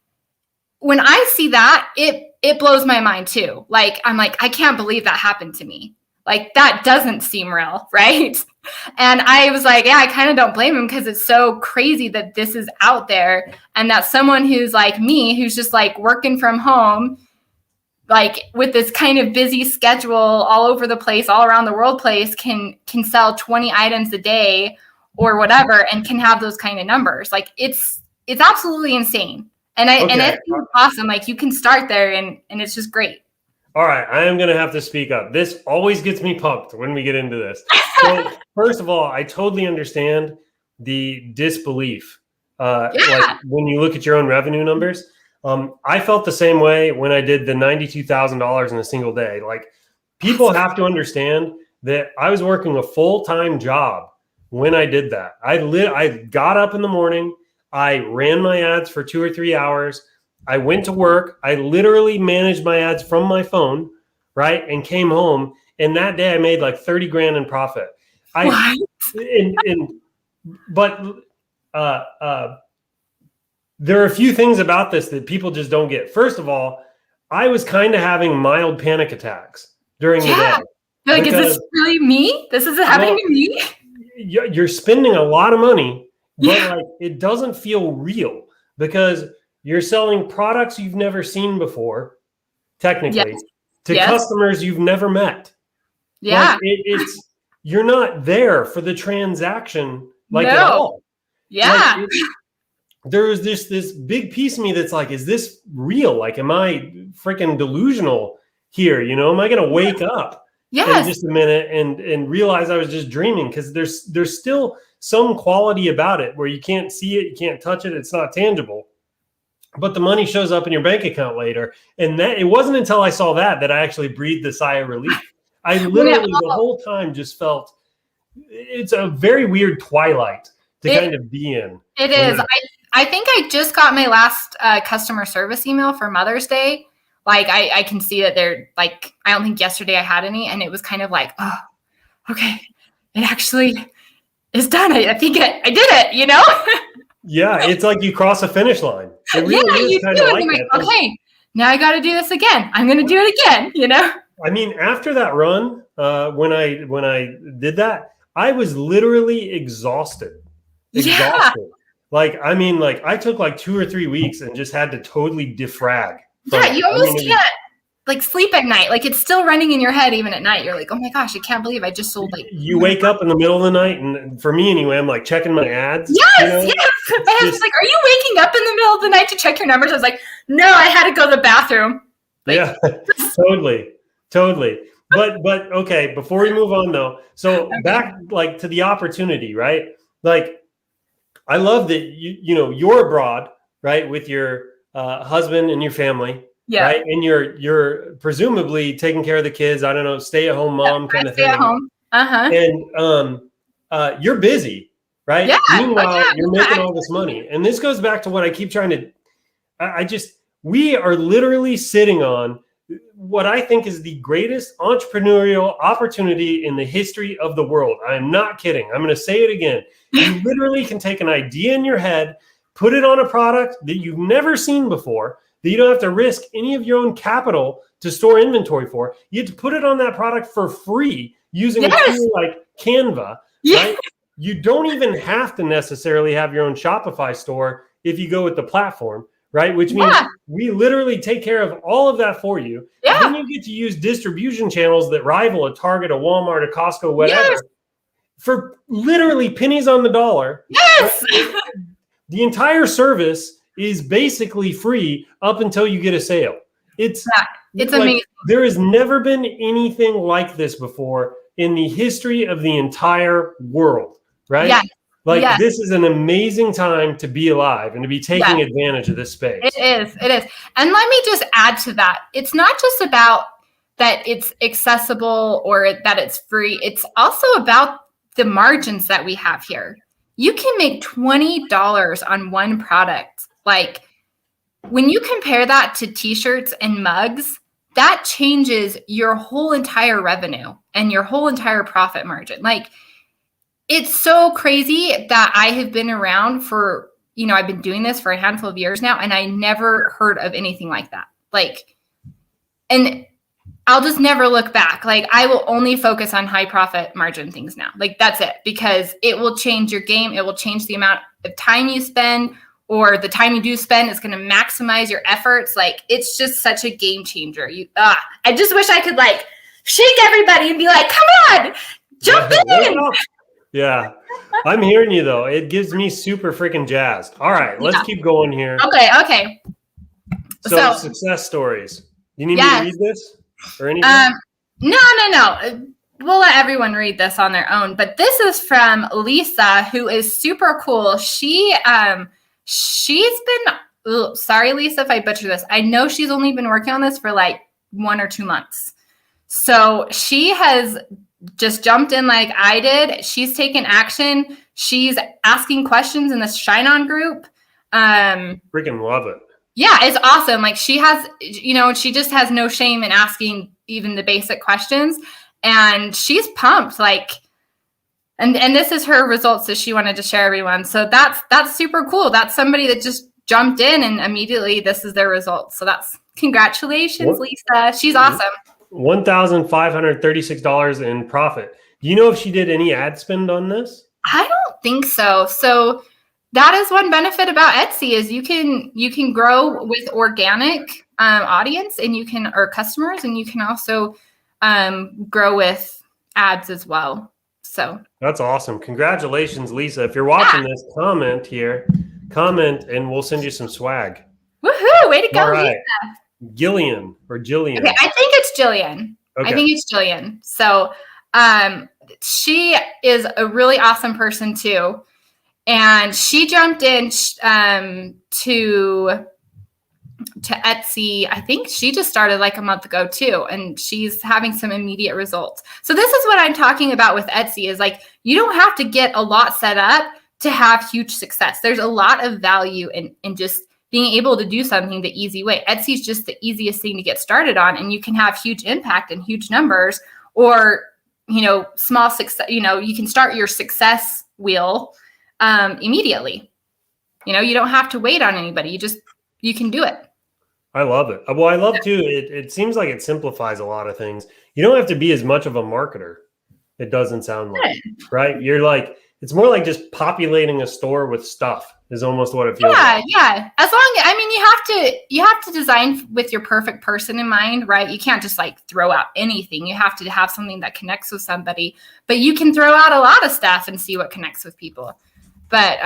when I see that, it blows my mind too. Like, I'm like, I can't believe that happened to me. Like, that doesn't seem real, right? And I was like, yeah, I kind of don't blame him because it's so crazy that this is out there and that someone who's like me, who's just like working from home, like with this kind of busy schedule all over the place, all around the world place, can sell 20 items a day or whatever and can have those kind of numbers. Like, it's absolutely insane. And it's awesome. Like, you can start there and it's just great. All right, I am going to have to speak up. This always gets me pumped when we get into this. So, first of all, I totally understand the disbelief. Like when you look at your own revenue numbers. I felt the same way when I did the $92,000 in a single day. Like, people have to understand that I was working a full-time job when I did that. I got up in the morning. I ran my ads for 2 or 3 hours. I went to work. I literally managed my ads from my phone, right? And came home. And that day I made like 30 grand in profit. There are a few things about this that people just don't get. First of all, I was kind of having mild panic attacks during the day. You're like, is this really me? This is happening to me? You're spending a lot of money, but like, it doesn't feel real because you're selling products you've never seen before, technically, to customers you've never met. Yeah. Like, you're not there for the transaction at all. Yeah. Like, there's this big piece of me that's like, is this real? Like, am I freaking delusional here? Am I going to wake up in just a minute and realize I was just dreaming? Because there's still some quality about it where you can't see it, you can't touch it, it's not tangible. But the money shows up in your bank account later. And that it wasn't until I saw that I actually breathed a sigh of relief. I literally the whole time just felt it's a very weird twilight to kind of be in. It is. I think I just got my last customer service email for Mother's Day. Like, I can see that they're like, I don't think yesterday I had any. And it was kind of like, oh, okay, it actually is done. I think I did it, Yeah, it's like you cross a finish line. It really is kind of like that. Okay, now I got to do this again. I'm going to do it again, I mean, after that run, when I did that, I was literally exhausted. Yeah. Like, I mean, like, I took like 2 or 3 weeks and just had to totally defrag. Yeah, you almost can't. like sleep at night. Like it's still running in your head even at night. You're like, oh my gosh, I can't believe I just sold like. You wake up in the middle of the night, and for me anyway, I'm like checking my ads. Yes, yes. My husband's like, are you waking up in the middle of the night to check your numbers? I was like, no, I had to go to the bathroom. Like, yeah, totally. But okay, before we move on though, so back like to the opportunity, right? Like, I love that you're abroad, right, with your husband and your family, right, and you're presumably taking care of the kids. I don't know, stay at home mom kind of thing. Stay at home. And you're busy, right? Yeah. Meanwhile, you're making all this money, and this goes back to what I keep trying to. We are literally sitting on what I think is the greatest entrepreneurial opportunity in the history of the world. I am not kidding. I'm going to say it again. You literally can take an idea in your head, put it on a product that you've never seen before, that you don't have to risk any of your own capital to store inventory for. You have to put it on that product for free using a tool like Canva, right? You don't even have to necessarily have your own Shopify store if you go with the platform, right? Which means we literally take care of all of that for you. Yeah. Then you get to use distribution channels that rival a Target, a Walmart, a Costco, whatever, for literally pennies on the dollar. Yes. Right? The entire service is basically free up until you get a sale. It's amazing. There has never been anything like this before in the history of the entire world, right? Yeah. This is an amazing time to be alive and to be taking advantage of this space. It is. And let me just add to that. It's not just about that it's accessible or that it's free. It's also about the margins that we have here. You can make $20 on one product. Like when you compare that to t-shirts and mugs, that changes your whole entire revenue and your whole entire profit margin. Like, it's so crazy that I have been around for, I've been doing this for a handful of years now, and I never heard of anything like that. Like, and I'll just never look back. Like, I will only focus on high profit margin things now. Like, that's it, because it will change your game. It will change the amount of time you spend, or the time you do spend is going to maximize your efforts. Like, it's just such a game changer. I just wish I could like shake everybody and be like, come on, jump in. Yeah, I'm hearing you though. It gives me super freaking jazzed. All right, let's keep going here. Okay. So success stories. You need me to read this or anything? No. We'll let everyone read this on their own. But this is from Lisa, who is super cool. She's been, sorry, Lisa, if I butcher this. I know she's only been working on this for like 1 or 2 months. So she has just jumped in like I did. She's taken action. She's asking questions in the ShineOn group. Freaking love it. Yeah, it's awesome. Like she has, she just has no shame in asking even the basic questions. And she's pumped. Like, and this is her results that she wanted to share everyone. So that's super cool. That's somebody that just jumped in and immediately this is their results. So that's congratulations, Lisa. She's awesome. $1,536 in profit. Do you know if she did any ad spend on this? I don't think so. So that is one benefit about Etsy is you can grow with organic audience and or customers, and you can also grow with ads as well. So that's awesome. Congratulations, Lisa. If you're watching this, comment and we'll send you some swag. Woohoo! Way to go, right. Lisa. Gillian or Jillian. Okay, I think it's Jillian. Okay. I think it's Jillian. So she is a really awesome person too. And she jumped in to Etsy. I think she just started like a month ago too. And she's having some immediate results. So this is what I'm talking about with Etsy is like, you don't have to get a lot set up to have huge success. There's a lot of value in just being able to do something the easy way. Etsy is just the easiest thing to get started on, and you can have huge impact and huge numbers, or, small success, you can start your success wheel immediately. You don't have to wait on anybody. You can do it. I love it. Well, I love too. It seems like it simplifies a lot of things. You don't have to be as much of a marketer. It doesn't sound like, right? You're like, it's more like just populating a store with stuff is almost what it feels like. Yeah. As long as, I mean, you have to design with your perfect person in mind, right? You can't just like throw out anything. You have to have something that connects with somebody, but you can throw out a lot of stuff and see what connects with people. But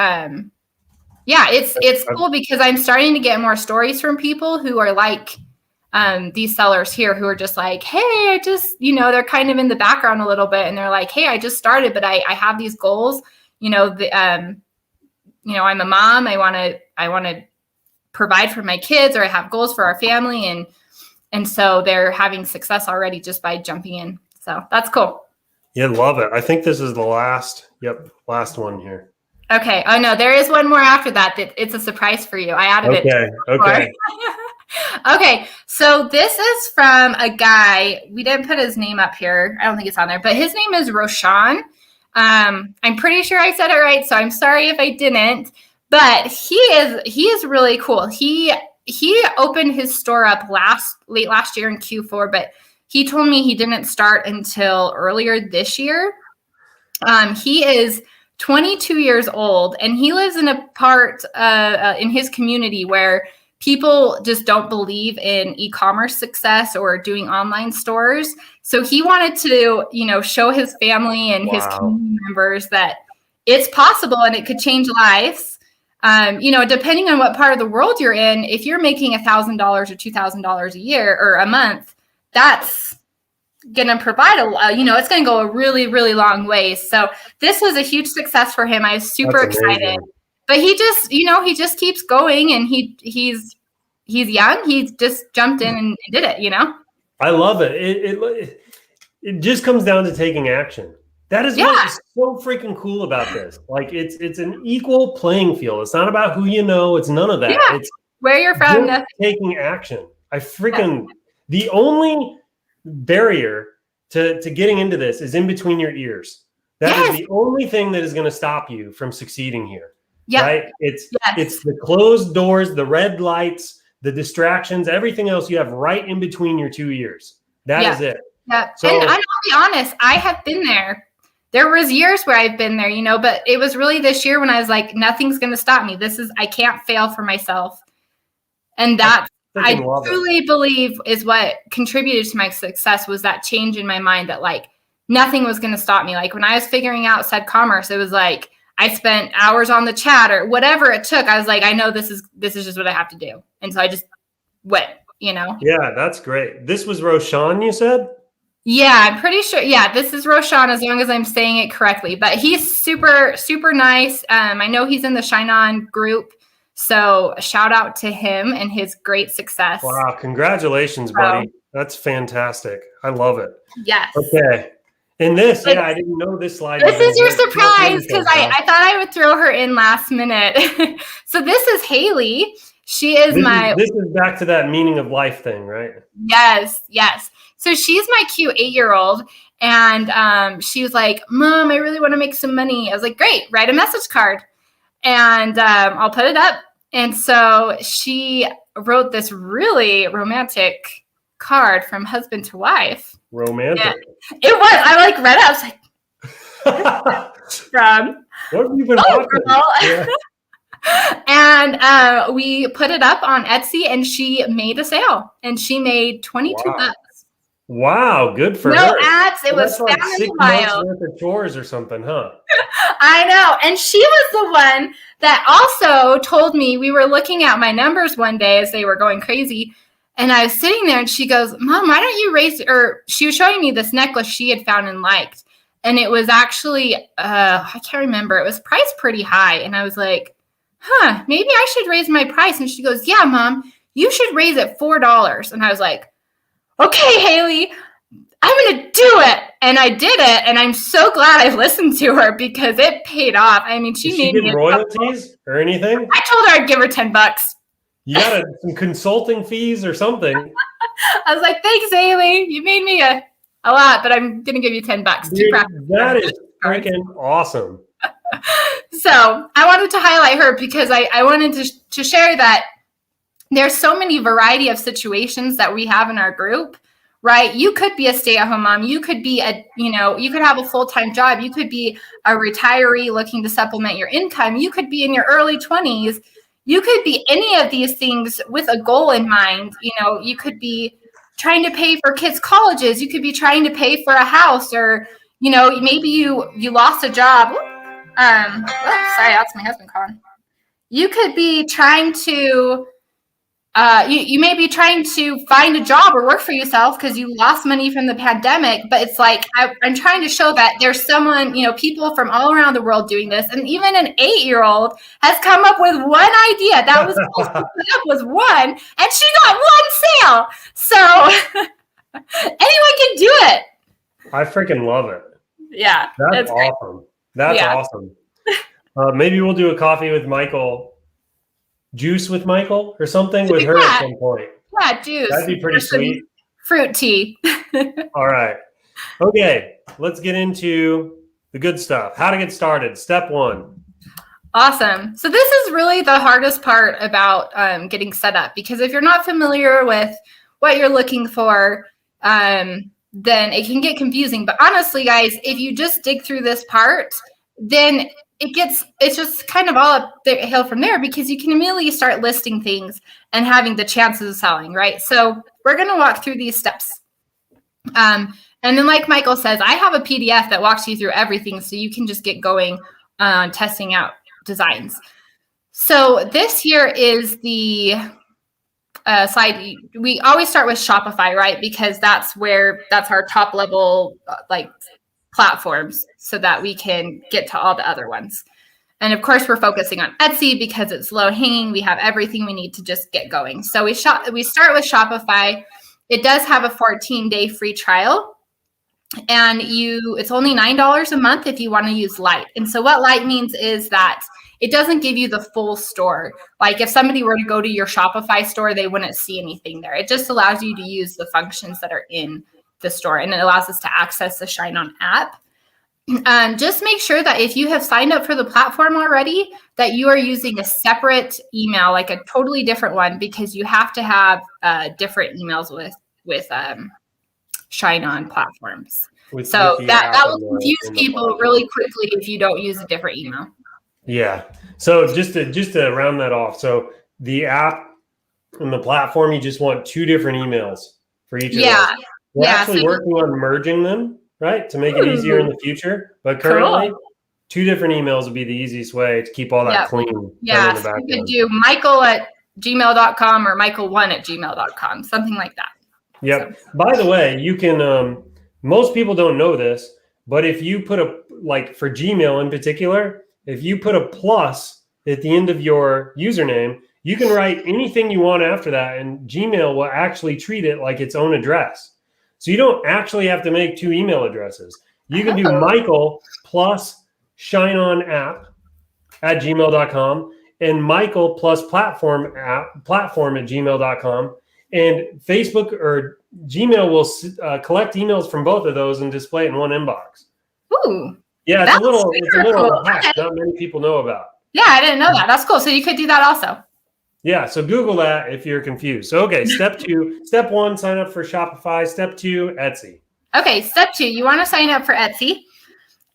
yeah, it's cool because I'm starting to get more stories from people who are like these sellers here who are just like, hey, I just, they're kind of in the background a little bit, and they're like, hey, I just started, but I have these goals. I'm a mom. I want to provide for my kids, or I have goals for our family, and so they're having success already just by jumping in. So that's cool. Yeah, love it. I think this is the last one here. Okay. Oh no, there is one more after that. It's a surprise for you. I added it. Okay. Okay. So this is from a guy. We didn't put his name up here. I don't think it's on there, but his name is Roshan. I'm pretty sure I said it right, so I'm sorry if I didn't. But he is really cool. He opened his store up late last year in Q4, but he told me he didn't start until earlier this year. He is 22 years old, and he lives in a part in his community where people just don't believe in e-commerce success or doing online stores. So he wanted to, show his family and his community members that it's possible and it could change lives. Depending on what part of the world you're in, if you're making $1,000 or $2,000 a year or a month, that's going to provide it's going to go a really, really long way. So this was a huge success for him. I was super excited. But he just, he just keeps going, and he's young. He's just jumped in and did it, I love it. It just comes down to taking action. That is what is so freaking cool about this. Like it's an equal playing field. It's not about who you know. It's none of that. Yeah. It's where you're from. Taking action. The only barrier to getting into this is in between your ears. That is the only thing that is going to stop you from succeeding here. Yeah. Right? It's the closed doors, the red lights, the distractions, everything else you have right in between your two ears. That is it. Yeah. So, and I'll be honest, I have been there. There was years where I've been there, but it was really this year when I was like, nothing's going to stop me. I can't fail for myself. And that I truly believe is what contributed to my success, was that change in my mind that like nothing was going to stop me. Like when I was figuring out SEDcommerce, it was like, I spent hours on the chat or whatever it took. I was like, I know this is just what I have to do. And so I just went, Yeah, that's great. This was Roshan, you said? Yeah, I'm pretty sure. Yeah, this is Roshan, as long as I'm saying it correctly. But he's super, super nice. I know he's in the ShineOn group. So shout out to him and his great success. Wow, congratulations, buddy. That's fantastic. I love it. Yes. Okay. And this, I didn't know this slide. This is your surprise, because I thought I would throw her in last minute. So this is Haley. She is This is back to that meaning of life thing, right? Yes. So she's my cute 8-year-old. And she was like, Mom, I really want to make some money. I was like, great, write a message card. And I'll put it up. And so she wrote this really romantic card from husband to wife. Romantic. Yeah, it was. I like read it. I was like, from what have you been watching? Yeah. And we put it up on Etsy, and she made a sale, and she made $22. Wow, good for her. No ads. It was like 6 months worth of chores or something, huh? I know. And she was the one that also told me, we were looking at my numbers one day as they were going crazy. And I was sitting there, and she goes, Mom, why don't you raise, or she was showing me this necklace she had found and liked. And it was actually, I can't remember. It was priced pretty high. And I was like, maybe I should raise my price. And she goes, yeah, Mom, you should raise it $4. And I was like, okay, Haley, I'm going to do it. And I did it. And I'm so glad I listened to her, because it paid off. I mean, she made me royalties or anything. I told her I'd give her $10. You got some consulting fees or something. I was like, thanks, Haley. You made me a lot, but I'm going to give you $10. Dude, that is freaking awesome. So I wanted to highlight her because I wanted to share that there's so many variety of situations that we have in our group right? You could be a stay-at-home mom. You could be you could have a full-time job. You could be a retiree looking to supplement your income. You could be in your early 20s. You could be any of these things with a goal in mind. You could be trying to pay for kids' colleges. You could be trying to pay for a house, or, maybe you lost a job. Sorry, that's my husband calling. You could be trying to, you may be trying to find a job or work for yourself because you lost money from the pandemic. But it's like, I'm trying to show that there's someone, people from all around the world doing this. And even an 8-year-old has come up with one idea. That was one, and she got one sale. So anyone can do it. I freaking love it. Yeah. That's awesome. That's awesome. Maybe we'll do a coffee with Michael, juice with Michael or something with her at some point. Yeah, juice. That'd be pretty sweet. Fruit tea. All right. Okay. Let's get into the good stuff. How to get started. Step 1. Awesome. So this is really the hardest part about getting set up, because if you're not familiar with what you're looking for, then it can get confusing. But honestly, guys, if you just dig through this part, then it's just kind of all up the hill from there, because you can immediately start listing things and having the chances of selling, right? So we're going to walk through these steps. And then, like Michael says, I have a PDF that walks you through everything, so you can just get going on testing out designs. So this here is the slide. We always start with Shopify, right? Because that's our top level platforms, so that we can get to all the other ones. And of course, we're focusing on Etsy because it's low hanging. We have everything we need to just get going. So we start with Shopify. It does have a 14-day free trial, and it's only $9 a month if you want to use Lite. And so what Lite means is that it doesn't give you the full store. Like if somebody were to go to your Shopify store, they wouldn't see anything there. It just allows you to use the functions that are in the store, and it allows us to access the ShineOn app. Just make sure that if you have signed up for the platform already, that you are using a separate email, like a totally different one, because you have to have different emails with ShineOn platforms. That will confuse people really quickly if you don't use a different email. Yeah. So just to round that off, so the app and the platform, you just want 2 different emails for each of those. We're actually working on merging them, right, to make it easier in the future. But currently, 2 different emails would be the easiest way to keep all that clean. Yeah, so you could do michael@gmail.com or michael1@gmail.com, something like that. Yep. So. By the way, you can, most people don't know this, but if you put for Gmail in particular, if you put a plus at the end of your username, you can write anything you want after that, and Gmail will actually treat it like its own address. So you don't actually have to make 2 email addresses. You can do Michael plus ShineOn@gmail.com and Michael plus platform @gmail.com. And Facebook or Gmail will collect emails from both of those and display it in one inbox. Ooh. Yeah, it's a little hack not many people know about. Yeah, I didn't know that. That's cool. So you could do that also. Yeah, so Google that if you're confused. So, okay, step 1, sign up for Shopify. Step 2, Etsy. Okay, step 2, you want to sign up for Etsy.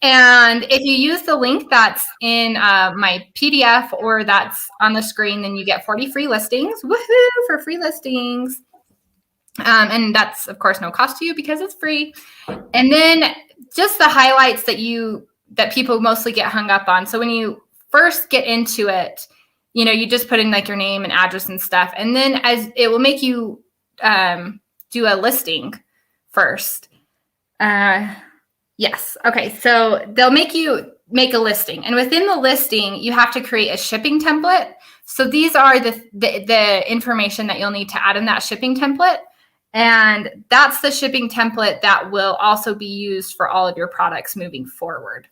And if you use the link that's in my PDF or that's on the screen, then you get 40 free listings. Woohoo for free listings. And that's, of course, no cost to you because it's free. And then just the highlights that people mostly get hung up on. So when you first get into it, you just put in your name and address and stuff. And then as it will make you do a listing first. Yes. Okay. So they'll make you make a listing. And within the listing, you have to create a shipping template. So these are the information that you'll need to add in that shipping template. And that's the shipping template that will also be used for all of your products moving forward.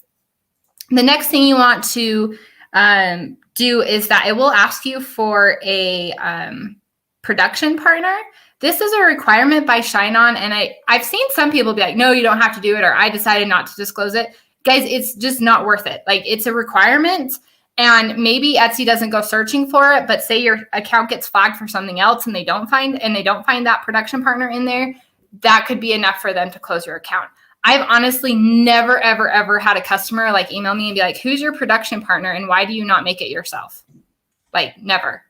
The next thing you want to do is that it will ask you for a production partner. This is a requirement by ShineOn, and I've seen some people be like, no, you don't have to do it, or I decided not to disclose it. Guys, it's just not worth it. It's a requirement, and maybe Etsy doesn't go searching for it, but say your account gets flagged for something else and they don't find that production partner in there, that could be enough for them to close your account. I've honestly never, ever, ever had a customer like email me and be like, who's your production partner and why do you not make it yourself? Like never.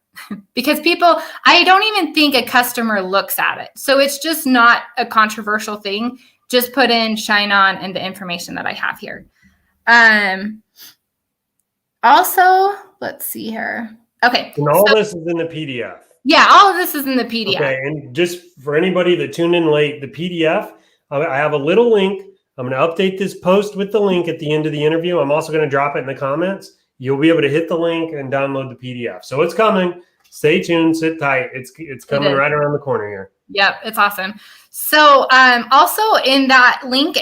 Because people, I don't even think a customer looks at it. So it's just not a controversial thing. Just put in ShineOn and the information that I have here. Also, let's see here. Okay. And all this is in the PDF. Yeah, all of this is in the PDF. Okay, and just for anybody that tuned in late, the PDF, I have a little link. I'm going to update this post with the link at the end of the interview. I'm also going to drop it in the comments. You'll be able to hit the link and download the PDF. So it's coming. Stay tuned. Sit tight. It's coming right around the corner here. Yep, it's awesome. So also in that link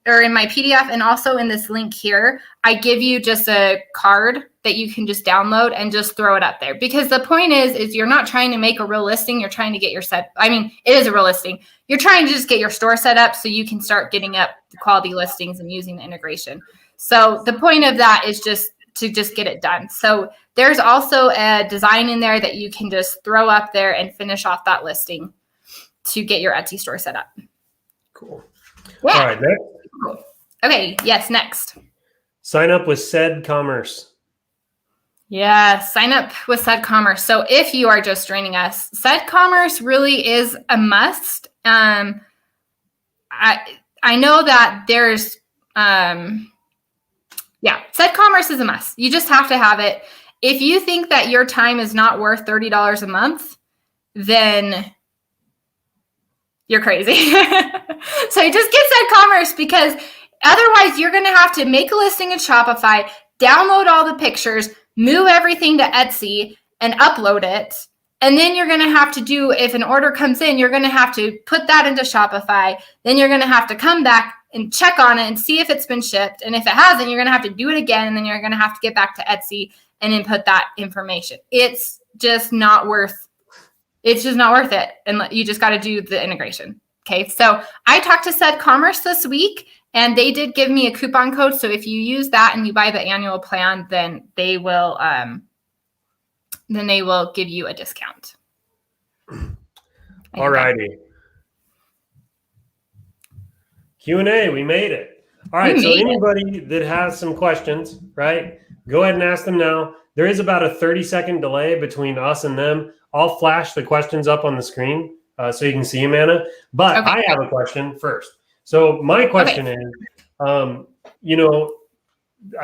or in my PDF and also in this link here, I give you just a card that you can just download and just throw it up there. Because the point is you're not trying to make a real listing. You're trying to get it is a real listing. You're trying to just get your store set up so you can start getting up the quality listings and using the integration. So the point of that is just to just get it done. So there's also a design in there that you can just throw up there and finish off that listing to get your Etsy store set up. Cool. Yeah. All right, next. Cool. Okay, yes, next. Sign up with Said Commerce. Yeah, sign up with Said Commerce. So if you are just joining us, Said Commerce really is a must. I know that there's Said Commerce is a must. You just have to have it. If you think that your time is not worth $30 a month, then you're crazy. So just get Said Commerce, because otherwise you're going to have to make a listing in Shopify, download all the pictures, move everything to Etsy and upload it. And then you're going to have to if an order comes in, you're going to have to put that into Shopify. Then you're going to have to come back and check on it and see if it's been shipped. And if it hasn't, you're going to have to do it again. And then you're going to have to get back to Etsy and input that information. It's just not worth it. And you just got to do the integration. Okay. So I talked to Said Commerce this week and they did give me a coupon code. So if you use that and you buy the annual plan, then they will give you a discount. All righty. Q&A, we made it. All right, so anybody that has some questions, right, go ahead and ask them now. There is about a 30-second delay between us and them. I'll flash the questions up on the screen so you can see them, Anna. But okay. I have a question first. So my question is, I've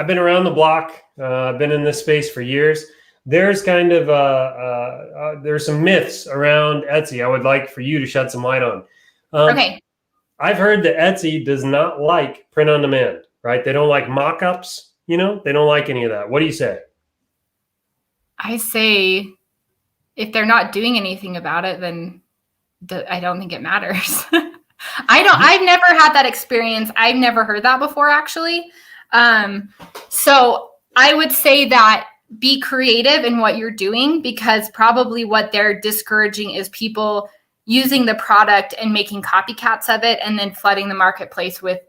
been around the block. I've been in this space for years. There's kind of there's some myths around Etsy I would like for you to shed some light on. Okay. I've heard that Etsy does not like print on demand, right? They don't like mock-ups, they don't like any of that. What do you say? I say if they're not doing anything about it, then I don't think it matters. I've never had that experience. I've never heard that before, actually. So I would say that be creative in what you're doing, because probably what they're discouraging is people using the product and making copycats of it and then flooding the marketplace with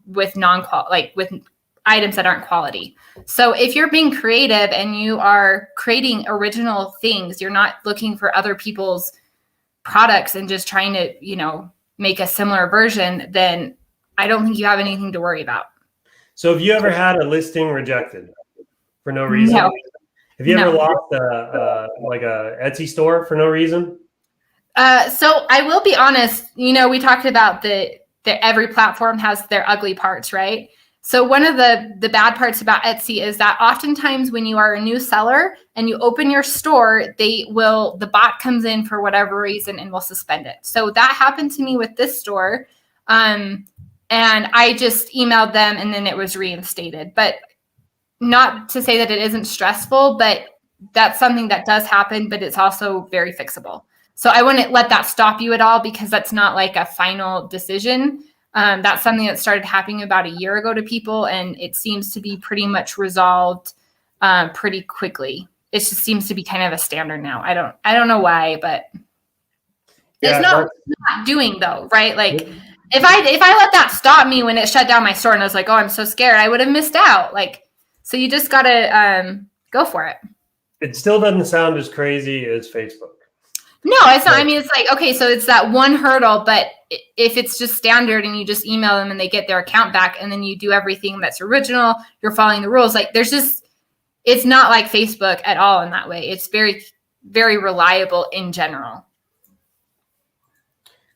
with items that aren't quality. So if you're being creative and you are creating original things, you're not looking for other people's products and just trying to, make a similar version, then I don't think you have anything to worry about. So have you ever had a listing rejected for no reason? No. Have you ever lost a Etsy store for no reason? So I will be honest, we talked about that every platform has their ugly parts, right? So one of the bad parts about Etsy is that oftentimes when you are a new seller and you open your store, the bot comes in for whatever reason and will suspend it. So that happened to me with this store. And I just emailed them and then it was reinstated. But not to say that it isn't stressful, but that's something that does happen, but it's also very fixable. So I wouldn't let that stop you at all, because that's not like a final decision. That's something that started happening about a year ago to people, and it seems to be pretty much resolved pretty quickly. It just seems to be kind of a standard now. I don't know why, but it's not doing though, right? Like if I let that stop me when it shut down my store and I was like, oh, I'm so scared, I would have missed out. So you just gotta go for it. It still doesn't sound as crazy as Facebook. No, it's not. I mean, it's like, okay, so it's that one hurdle, but if it's just standard and you just email them and they get their account back and then you do everything that's original, you're following the rules. Like it's not like Facebook at all in that way. It's very, very reliable in general.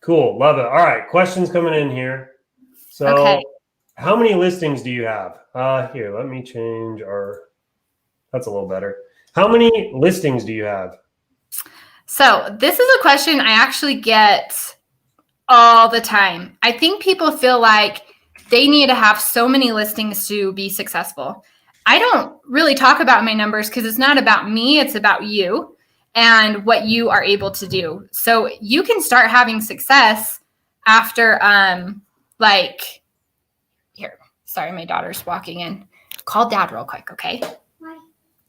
Cool. Love it. All right. Questions coming in here. So Okay. How many listings do you have? Here, let me change that's a little better. How many listings do you have? So this is a question I actually get all the time. I think people feel like they need to have so many listings to be successful. I don't really talk about my numbers because it's not about me. It's about you and what you are able to do. So you can start having success after, here, sorry, my daughter's walking in. Call dad real quick, okay? Why?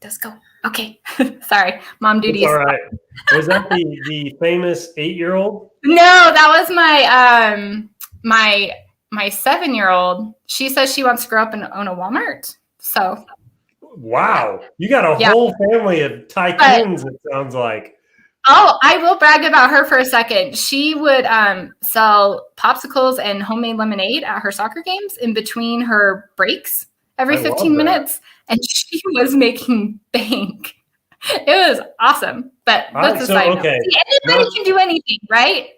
Let's go. Okay. Sorry, mom duties. All right. Was that the famous 8-year-old? No, that was my 7-year-old. She says she wants to grow up and own a Walmart. So wow, you got a whole family of tycoons, it sounds like. Oh, I will brag about her for a second. She would sell popsicles and homemade lemonade at her soccer games in between her breaks every 15 minutes. And she was making bank. It was awesome. But that's a side note. Okay. See, anybody can do anything, right?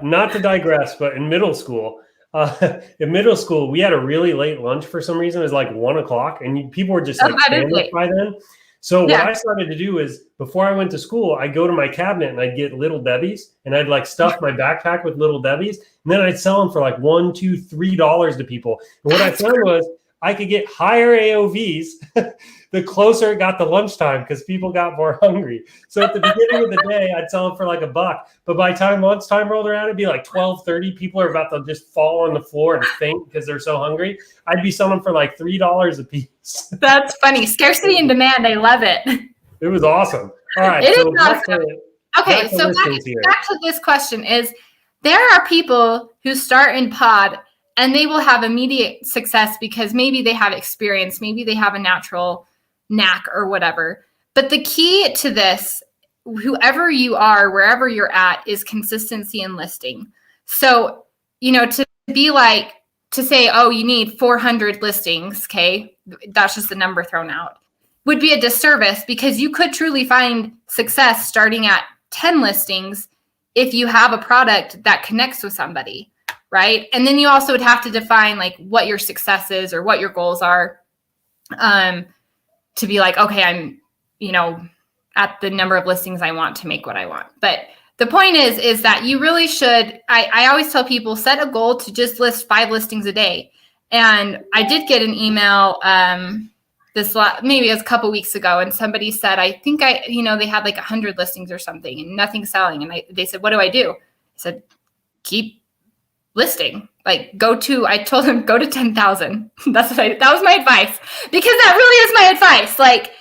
Not to digress, but in middle school, we had a really late lunch for some reason. It was like 1:00 and people were just like famished by then. So what I started to do is before I went to school, I'd go to my cabinet and I'd get Little Debbie's and I'd like stuff my backpack with Little Debbie's. And then I'd sell them for like $1, $2, $3 to people. And what I found was I could get higher AOVs the closer it got to lunchtime because people got more hungry. So at the beginning of the day, I'd sell them for like $1. But by the time lunchtime rolled around, it'd be like 12:30. People are about to just fall on the floor and faint because they're so hungry. I'd be selling them for like $3 a piece. That's funny. Scarcity and demand. I love it. It was awesome. All right. It is awesome. Okay, so back to this question is there are people who start in pod and they will have immediate success because maybe they have experience, maybe they have a natural knack or whatever. But the key to this, whoever you are, wherever you're at, is consistency in listing. So, to say, oh, you need 400 listings, okay, that's just the number thrown out, would be a disservice because you could truly find success starting at 10 listings if you have a product that connects with somebody. Right. And then you also would have to define like what your success is or what your goals are to be like, okay, I'm, at the number of listings I want to make what I want. But the point is that you really should, I always tell people, set a goal to just list 5 listings a day. And I did get an email maybe it was a couple weeks ago. And somebody said, I think they had like 100 listings or something and nothing's selling. And they said, what do I do? I said, keep listing. Like I told him, go to 10,000. That was my advice because that really is my advice. Like,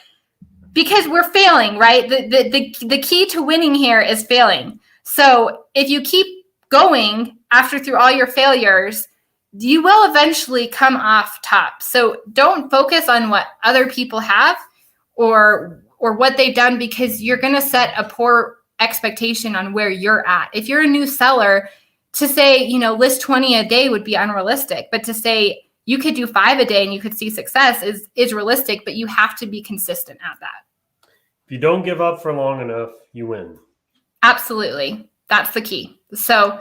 because we're failing, right? The key to winning here is failing. So if you keep going through all your failures, you will eventually come off top. So don't focus on what other people have or what they've done because you're going to set a poor expectation on where you're at. If you're a new seller, to say, list 20 a day would be unrealistic, but to say you could do 5 a day and you could see success is realistic, but you have to be consistent at that. If you don't give up for long enough, you win. Absolutely. That's the key. So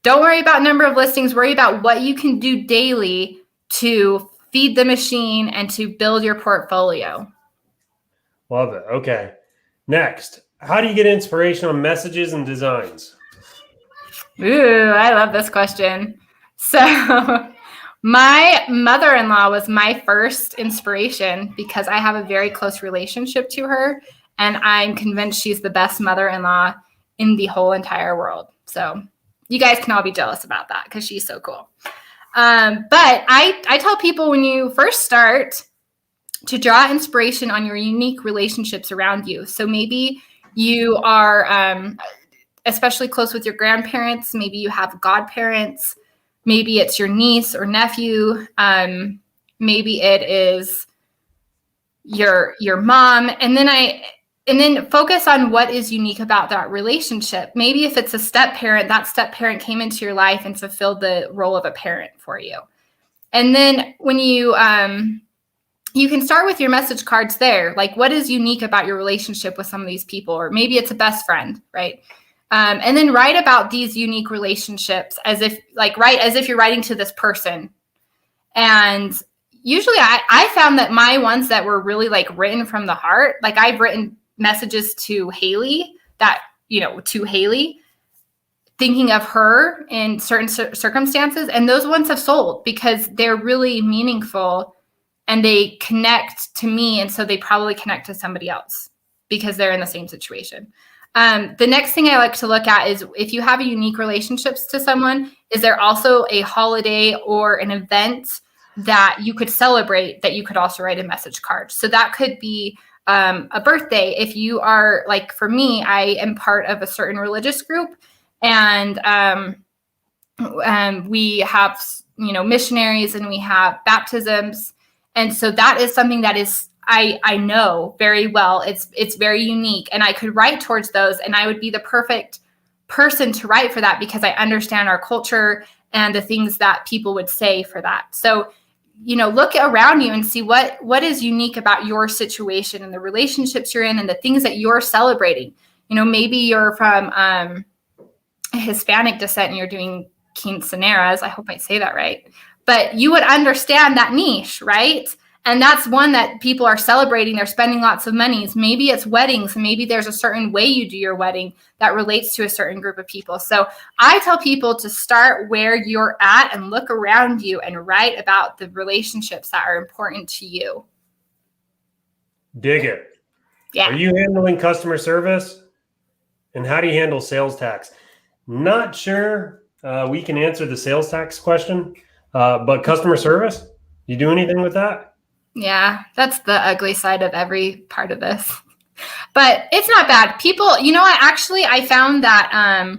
don't worry about number of listings, worry about what you can do daily to feed the machine and to build your portfolio. Love it. Okay. Next, how do you get inspiration on messages and designs? Ooh, I love this question. So my mother-in-law was my first inspiration because I have a very close relationship to her. And I'm convinced she's the best mother-in-law in the whole entire world. So you guys can all be jealous about that because she's so cool. But I tell people when you first start to draw inspiration on your unique relationships around you. So maybe you are especially close with your grandparents. Maybe you have godparents. Maybe it's your niece or nephew. Maybe it is your mom. And then and then focus on what is unique about that relationship. Maybe if it's a step parent, that step parent came into your life and fulfilled the role of a parent for you. And then when you can start with your message cards there. Like, what is unique about your relationship with some of these people? Or maybe it's a best friend, right? And then write about these unique relationships as if you're writing to this person. And usually I found that my ones that were really like written from the heart, like I've written messages to Haley thinking of her in certain circumstances. And those ones have sold because they're really meaningful and they connect to me. And so they probably connect to somebody else because they're in the same situation. The next thing I like to look at is if you have a unique relationships to someone, is there also a holiday or an event that you could celebrate that you could also write a message card? So that could be a birthday. If you are, like for me, I am part of a certain religious group, and we have, missionaries and we have baptisms. And so that is something that is, I know very well. It's very unique, and I could write towards those, and I would be the perfect person to write for that because I understand our culture and the things that people would say for that. So, look around you and see what is unique about your situation and the relationships you're in and the things that you're celebrating. Maybe you're from Hispanic descent and you're doing quinceañeras. I hope I say that right. But you would understand that niche, right? And that's one that people are celebrating. They're spending lots of money. Maybe it's weddings. Maybe there's a certain way you do your wedding that relates to a certain group of people. So I tell people to start where you're at and look around you and write about the relationships that are important to you. Dig it. Yeah. Are you handling customer service? And how do you handle sales tax? Not sure we can answer the sales tax question, but customer service, you do anything with that? Yeah, that's the ugly side of every part of this. But it's not bad. People, I found that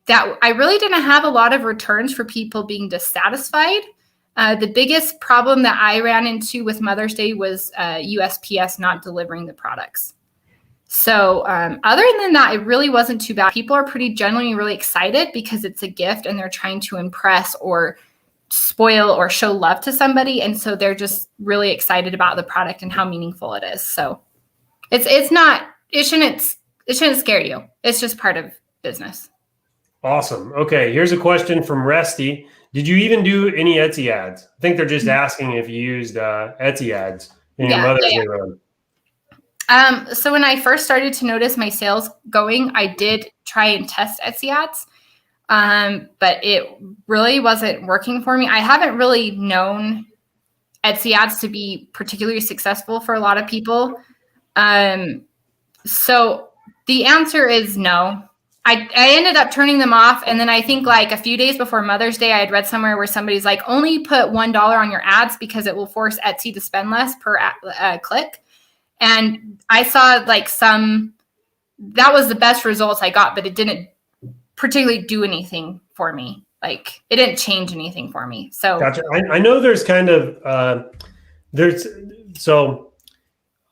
that I really didn't have a lot of returns for people being dissatisfied. The biggest problem that I ran into with Mother's Day was USPS not delivering the products. So other than that, it really wasn't too bad. People are pretty generally really excited because it's a gift and they're trying to impress or spoil or show love to somebody. And so they're just really excited about the product and how meaningful it is. So it shouldn't scare you. It's just part of business. Awesome. Okay. Here's a question from Resty. Did you even do any Etsy ads? I think they're just asking if you used Etsy ads in your Mother's Day run. So when I first started to notice my sales going, I did try and test Etsy ads. But it really wasn't working for me. I haven't really known Etsy ads to be particularly successful for a lot of people. So the answer is no. I ended up turning them off. And then I think like a few days before Mother's Day, I had read somewhere where somebody's like, only put $1 on your ads because it will force Etsy to spend less per click. And I saw like that was the best results I got, but it didn't particularly do anything for me. Like it didn't change anything for me. So gotcha. I know there's kind of so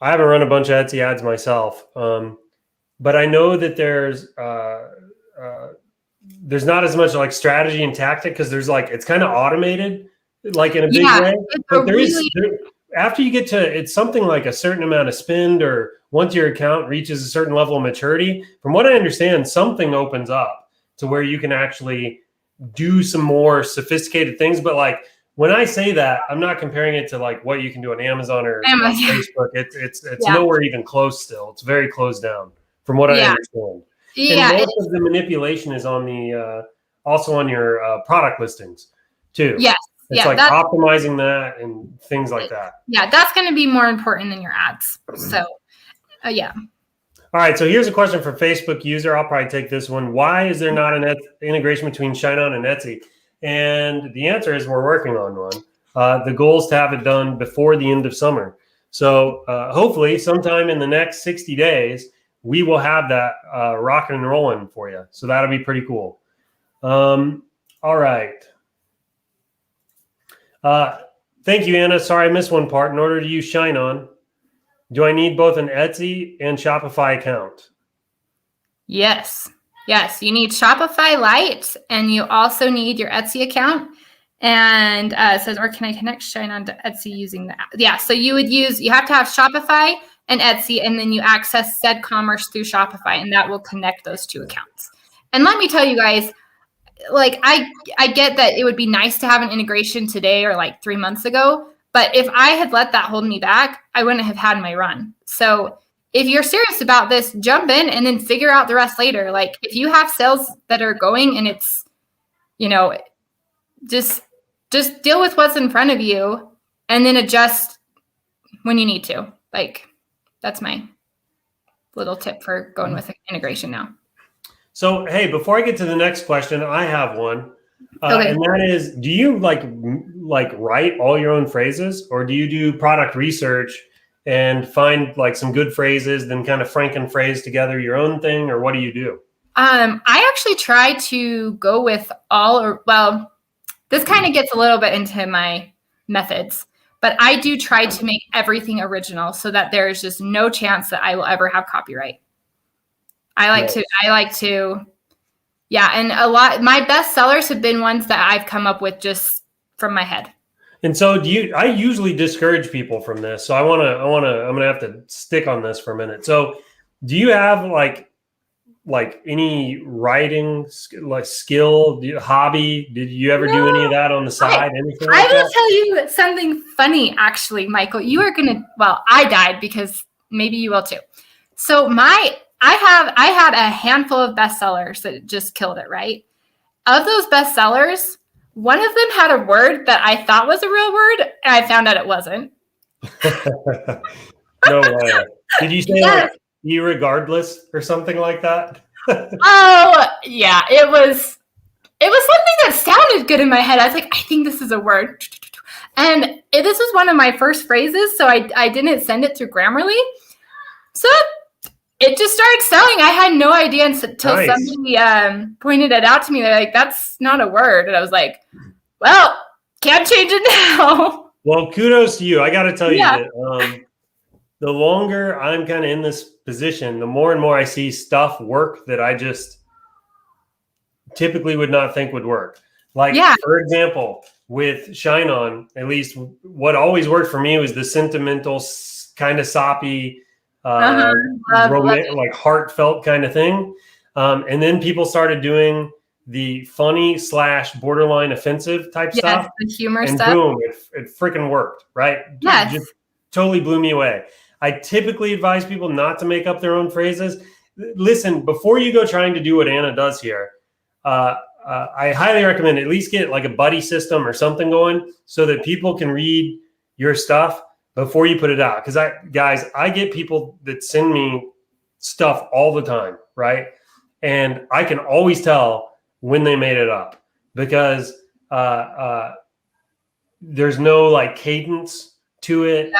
I haven't run a bunch of Etsy ads myself, but I know that there's not as much like strategy and tactic because there's like it's kind of automated, like in a big way. But after you get to it's something like a certain amount of spend or once your account reaches a certain level of maturity, from what I understand, something opens up to where you can actually do some more sophisticated things. But like when I say that, I'm not comparing it to like what you can do on Amazon or on Facebook. It's nowhere even close still. It's very closed down from what I understand. Yeah, and most of the manipulation is on the also on your product listings too. Yes. It's like optimizing that and things like that. Yeah, that's going to be more important than your ads. So, yeah. All right, so here's a question from Facebook user. I'll probably take this one. Why is there not an integration between ShineOn and Etsy? And the answer is we're working on one. The goal is to have it done before the end of summer. So hopefully sometime in the next 60 days, we will have that rocking and rolling for you. So that'll be pretty cool. All right. Thank you, Anna. Sorry, I missed one part. In order to use ShineOn, Do I need both an Etsy and Shopify account? Yes. Yes. You need Shopify Lite, and you also need your Etsy account. And it says, or can I connect ShineOn to Etsy using the app? Yeah. So you have to have Shopify and Etsy, and then you access said commerce through Shopify, and that will connect those two accounts. And let me tell you guys, like I get that it would be nice to have an integration today or like 3 months ago, but if I had let that hold me back, I wouldn't have had my run. So if you're serious about this, jump in and then figure out the rest later. Like if you have sales that are going and it's, just deal with what's in front of you and then adjust when you need to. Like that's my little tip for going with integration now. So, hey, before I get to the next question, I have one. Okay. And that is, do you like write all your own phrases, or do you do product research and find like some good phrases, then kind of franken phrase together your own thing, or what do you do? I actually try to go with this kind of gets a little bit into my methods, but I do try to make everything original so that there's just no chance that I will ever have copyright. I like to, and my best sellers have been ones that I've come up with just from my head. And so I usually discourage people from this. So I'm going to have to stick on this for a minute. So do you have like any writing skill, hobby? Did you ever do any of that on the side? Anything like I will tell you something funny, actually, Michael. You are I died because maybe you will too. So I had a handful of bestsellers that just killed it, right? Of those bestsellers, one of them had a word that I thought was a real word, and I found out it wasn't. No way. Did you say like irregardless or something like that? Oh, yeah. It was something that sounded good in my head. I was like, I think this is a word. And this was one of my first phrases, so I didn't send it through Grammarly. So it just started selling. I had no idea until somebody pointed it out to me. They're like, that's not a word. And I was like, well, can't change it now. Well, kudos to you. I got to tell you that the longer I'm kind of in this position, the more and more I see stuff work that I just typically would not think would work. Like, for example, with ShineOn, at least what always worked for me was the sentimental, kind of soppy, like heartfelt kind of thing. And then people started doing the funny / borderline offensive type stuff. The humor and stuff. Boom, it freaking worked, right? Yes. Just totally blew me away. I typically advise people not to make up their own phrases. Listen, before you go trying to do what Anna does here, I highly recommend at least get like a buddy system or something going so that people can read your stuff before you put it out. Because I get people that send me stuff all the time, right? And I can always tell when they made it up because there's no like cadence to it.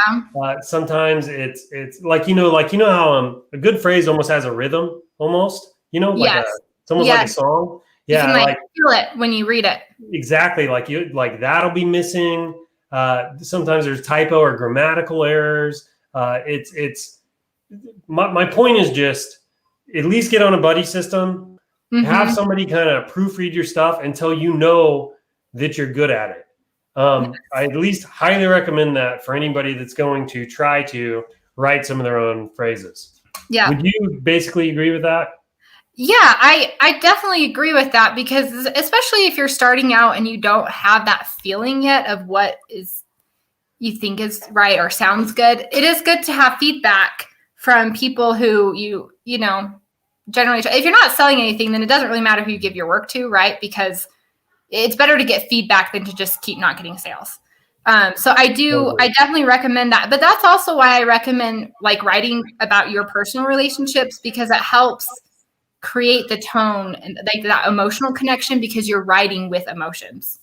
Sometimes it's like how a good phrase almost has a rhythm, almost. It's almost like a song. Yeah, you can feel it when you read it. Exactly, like that'll be missing. Sometimes there's typo or grammatical errors. It's my point is just at least get on a buddy system. Have somebody kind of proofread your stuff until you know that you're good at it. I at least highly recommend that for anybody that's going to try to write some of their own phrases. Yeah. Would you basically agree with that? Yeah, I definitely agree with that because especially if you're starting out and you don't have that feeling yet of what you think is right or sounds good, it is good to have feedback from people who you generally, if you're not selling anything, then it doesn't really matter who you give your work to, right? Because it's better to get feedback than to just keep not getting sales. So I definitely recommend that. But that's also why I recommend like writing about your personal relationships because it helps create the tone and like that emotional connection because you're writing with emotions.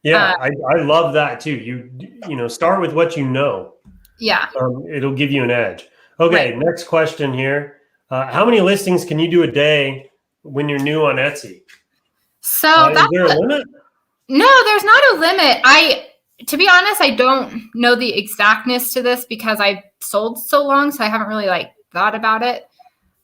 Yeah, I love that too. You start with what you know. Yeah. It'll give you an edge. Okay, right. Next question here. How many listings can you do a day when you're new on Etsy? So is there a limit? No, there's not a limit. To be honest, I don't know the exactness to this because I've sold so long, so I haven't really like thought about it.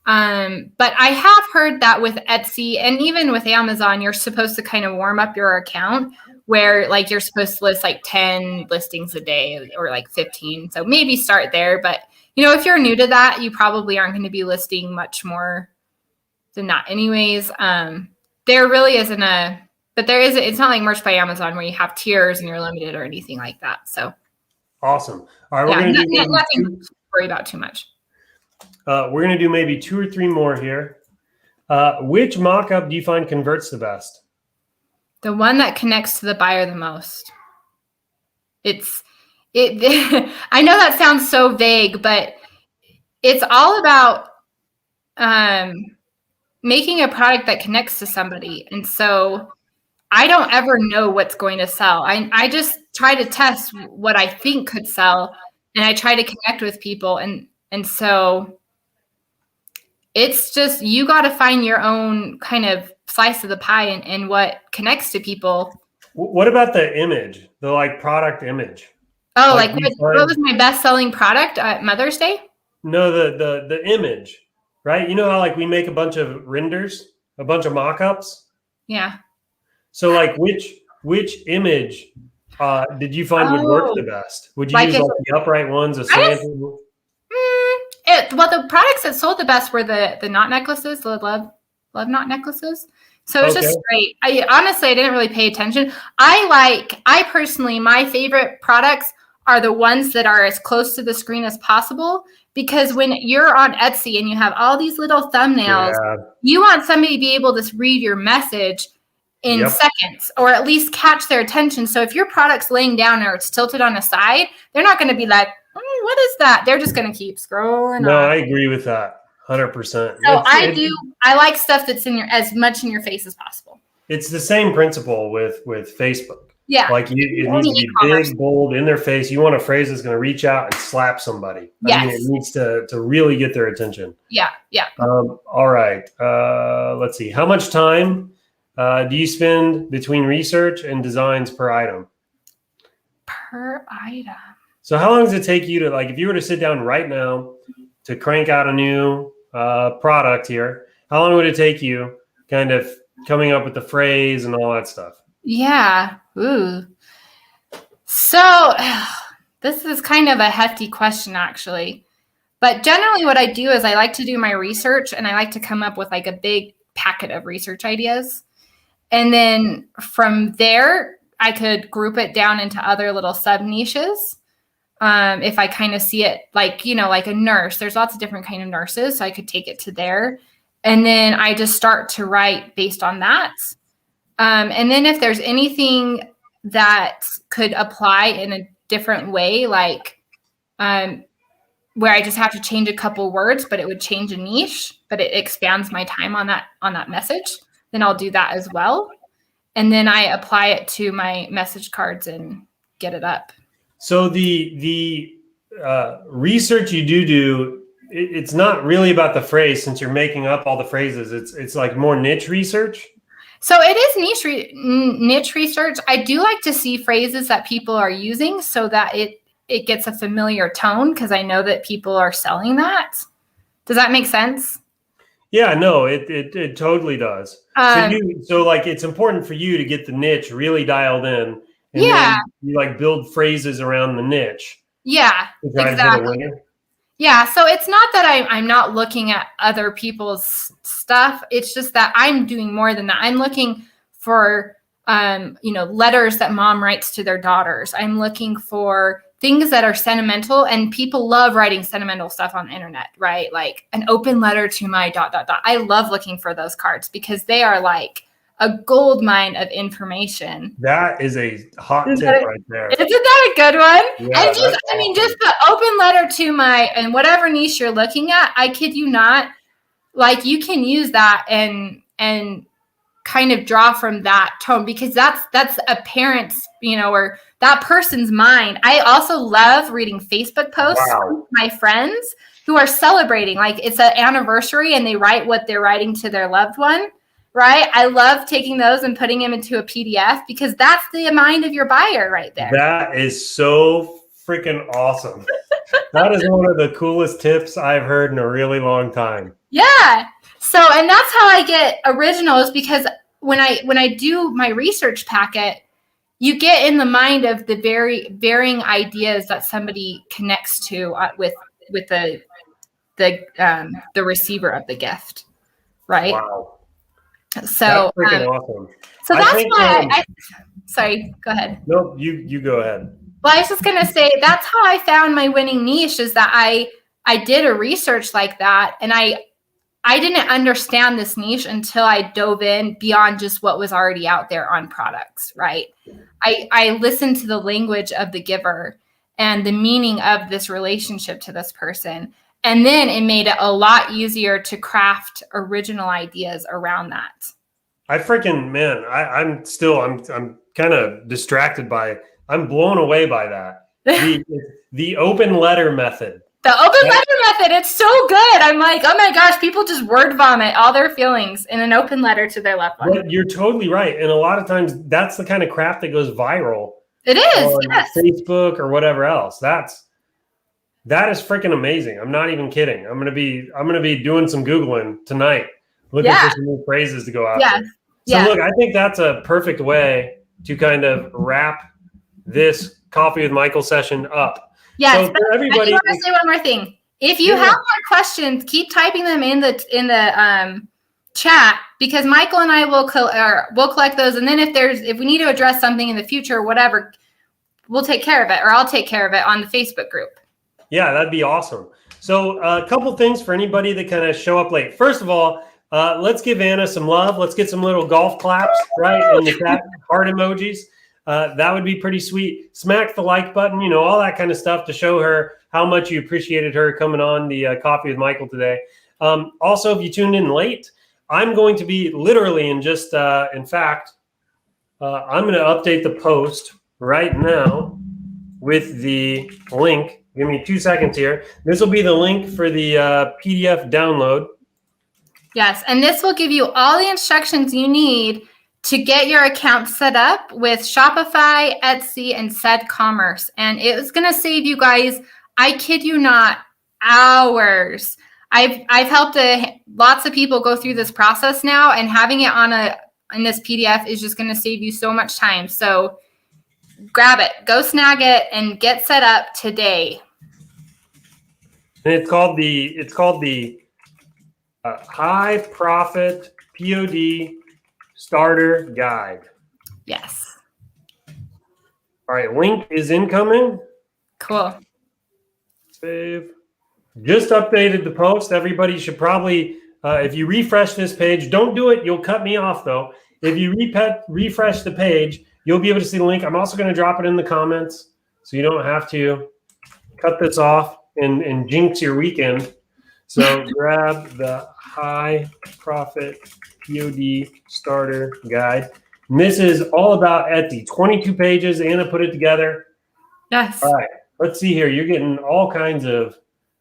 But I have heard that with Etsy and even with Amazon, you're supposed to kind of warm up your account where like you're supposed to list like 10 listings a day or like 15. So maybe start there. But, you know, if you're new to that, you probably aren't going to be listing much more than that anyways. There really isn't but there is, it's not like Merch by Amazon where you have tiers and you're limited or anything like that. So awesome. All right. We're going to do nothing to worry about too much. We're going to do maybe 2 or 3 more here. Which mock-up do you find converts the best? The one that connects to the buyer the most. I know that sounds so vague, but it's all about making a product that connects to somebody. And so I don't ever know what's going to sell. I just try to test what I think could sell, and I try to connect with people. And so it's just, you got to find your own kind of slice of the pie and what connects to people. What about the image, the like product image? Oh, like what was my best-selling product at Mother's Day? No, the image, right? You know how like we make a bunch of renders, a bunch of mock-ups? Yeah. So like which image did you find would work the best? Would you use like the upright ones, a slanted? Well, the products that sold the best were the knot necklaces, the love knot necklaces. So it was just great. Honestly, I didn't really pay attention. I personally, my favorite products are the ones that are as close to the screen as possible, because when you're on Etsy and you have all these little thumbnails, you want somebody to be able to read your message in seconds, or at least catch their attention. So if your product's laying down or it's tilted on a side, they're not going to be like, what is that? They're just going to keep scrolling. No, I agree with that 100%. So I like stuff that's as much in your face as possible. It's the same principle with Facebook. Yeah. Like it needs to be big, bold, in their face. You want a phrase that's going to reach out and slap somebody. Yes. I mean, it needs to really get their attention. Yeah. Yeah. All right. Let's see. How much time do you spend between research and designs per item? Per item. So how long does it take you to, like, if you were to sit down right now to crank out a new product here, how long would it take you kind of coming up with the phrase and all that stuff? Yeah. Ooh. So this is kind of a hefty question, actually. But generally what I do is I like to do my research, and I like to come up with like a big packet of research ideas. And then from there, I could group it down into other little sub niches. If I kind of see it like, you know, like a nurse, there's lots of different kind of nurses. So I could take it to there. And then I just start to write based on that. And then if there's anything that could apply in a different way, like where I just have to change a couple words, but it would change a niche, but it expands my time on that message, then I'll do that as well. And then I apply it to my message cards and get it up. So the research you do, it's not really about the phrase, since you're making up all the phrases. It's like more niche research. So it is niche research. I do like to see phrases that people are using so that it gets a familiar tone, because I know that people are selling that. Does that make sense? Yeah, no, it totally does. So like it's important for you to get the niche really dialed in. And then you like build phrases around the niche. Yeah, exactly. Yeah, so it's not that I'm not looking at other people's stuff. It's just that I'm doing more than that. I'm looking for, letters that mom writes to their daughters. I'm looking for things that are sentimental, and people love writing sentimental stuff on the internet, right? Like an open letter to my ... I love looking for those cards because they are like a gold mine of information. That is a hot tip right there. Isn't that a good one? Yeah, and just the open letter to and whatever niche you're looking at, I kid you not, like you can use that and kind of draw from that tone, because that's a parent's, or that person's mind. I also love reading Facebook posts from my friends who are celebrating, like it's an anniversary and they write what they're writing to their loved one. Right. I love taking those and putting them into a PDF, because that's the mind of your buyer right there. That is so freaking awesome. That is one of the coolest tips I've heard in a really long time. Yeah. So, and that's how I get originals, because when I do my research packet, you get in the mind of the very varying ideas that somebody connects to with the receiver of the gift, right? Wow. So, That's freaking awesome. so I that's think, why sorry, go ahead. No, you go ahead. Well, I was just gonna say that's how I found my winning niche, is that I did a research like that, and I didn't understand this niche until I dove in beyond just what was already out there on products, right? I listened to the language of the giver and the meaning of this relationship to this person. And then it made it a lot easier to craft original ideas around that. I'm kind of distracted by it. I'm blown away by that. The open letter method. The open letter method, it's so good. I'm like, oh my gosh, people just word vomit all their feelings in an open letter to their loved one. But you're totally right. And a lot of times that's the kind of crap that goes viral. It is, on yes. Facebook or whatever else. That is freaking amazing. I'm not even kidding. I'm gonna be doing some Googling tonight, looking for some new phrases to go out there. So look, I think that's a perfect way to kind of wrap this Coffee with Michael session up. Yes, so for everybody, I want to say one more thing. If you have more questions, keep typing them in the chat, because Michael and I will collect those, and then if we need to address something in the future or whatever, we'll take care of it, or I'll take care of it on the Facebook group. Yeah, that'd be awesome. So a couple things for anybody that kind of show up late. First of all, let's give Anna some love. Let's get some little golf claps, right, in the chat, heart emojis. That would be pretty sweet. Smack the like button, all that kind of stuff to show her how much you appreciated her coming on the Coffee with Michael today. Also, if you tuned in late, I'm going to be literally in just, in fact, I'm going to update the post right now with the link. Give me 2 seconds here. This will be the link for the PDF download. Yes, and this will give you all the instructions you need to get your account set up with Shopify, Etsy, and SEDcommerce. And it is going to save you guys, I kid you not, hours. I've helped lots of people go through this process now, and having it in this PDF is just going to save you so much time. So grab it, go snag it, and get set up today. And it's called the High Profit POD Starter Guide. Yes. All right, link is incoming. Cool. Save. Just updated the post. Everybody should probably, if you refresh this page, don't do it. You'll cut me off though. If you refresh the page, you'll be able to see the link. I'm also going to drop it in the comments, so you don't have to cut this off and jinx your weekend. So grab the High Profit POD Starter Guide. And this is all about Etsy. 22 pages. Anna put it together. Yes. All right. Let's see here. You're getting all kinds of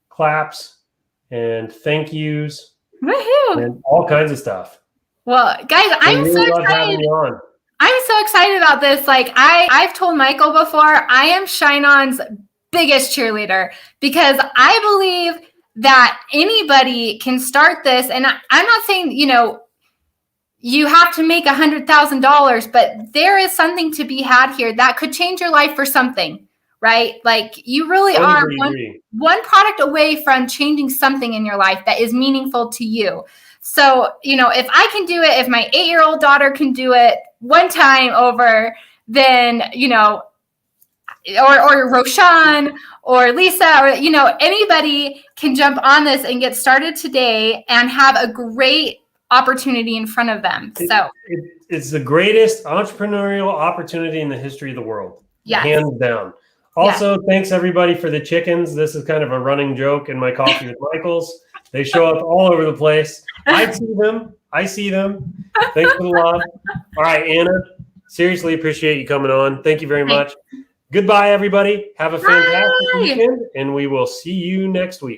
claps and thank yous. Woohoo! And all kinds of stuff. Well, guys, I'm so excited. I'm so excited about this. Like I've told Michael before, I am ShineOn's biggest cheerleader, because I believe that anybody can start this. And I'm not saying, you have to make $100,000, but there is something to be had here that could change your life for something, right? Like you really are one product away from changing something in your life that is meaningful to you. So, if I can do it, if my 8-year-old daughter can do it one time over, then, or Roshan or Lisa, or, anybody can jump on this and get started today and have a great opportunity in front of them. So it's the greatest entrepreneurial opportunity in the history of the world. Yes. Hands down. Also, thanks everybody for the chickens. This is kind of a running joke in my Coffee with Michaels. They show up all over the place. I see them. Thanks for the love. All right, Anna, seriously appreciate you coming on. Thank you very much. Goodbye, everybody. Have a fantastic weekend, and we will see you next week.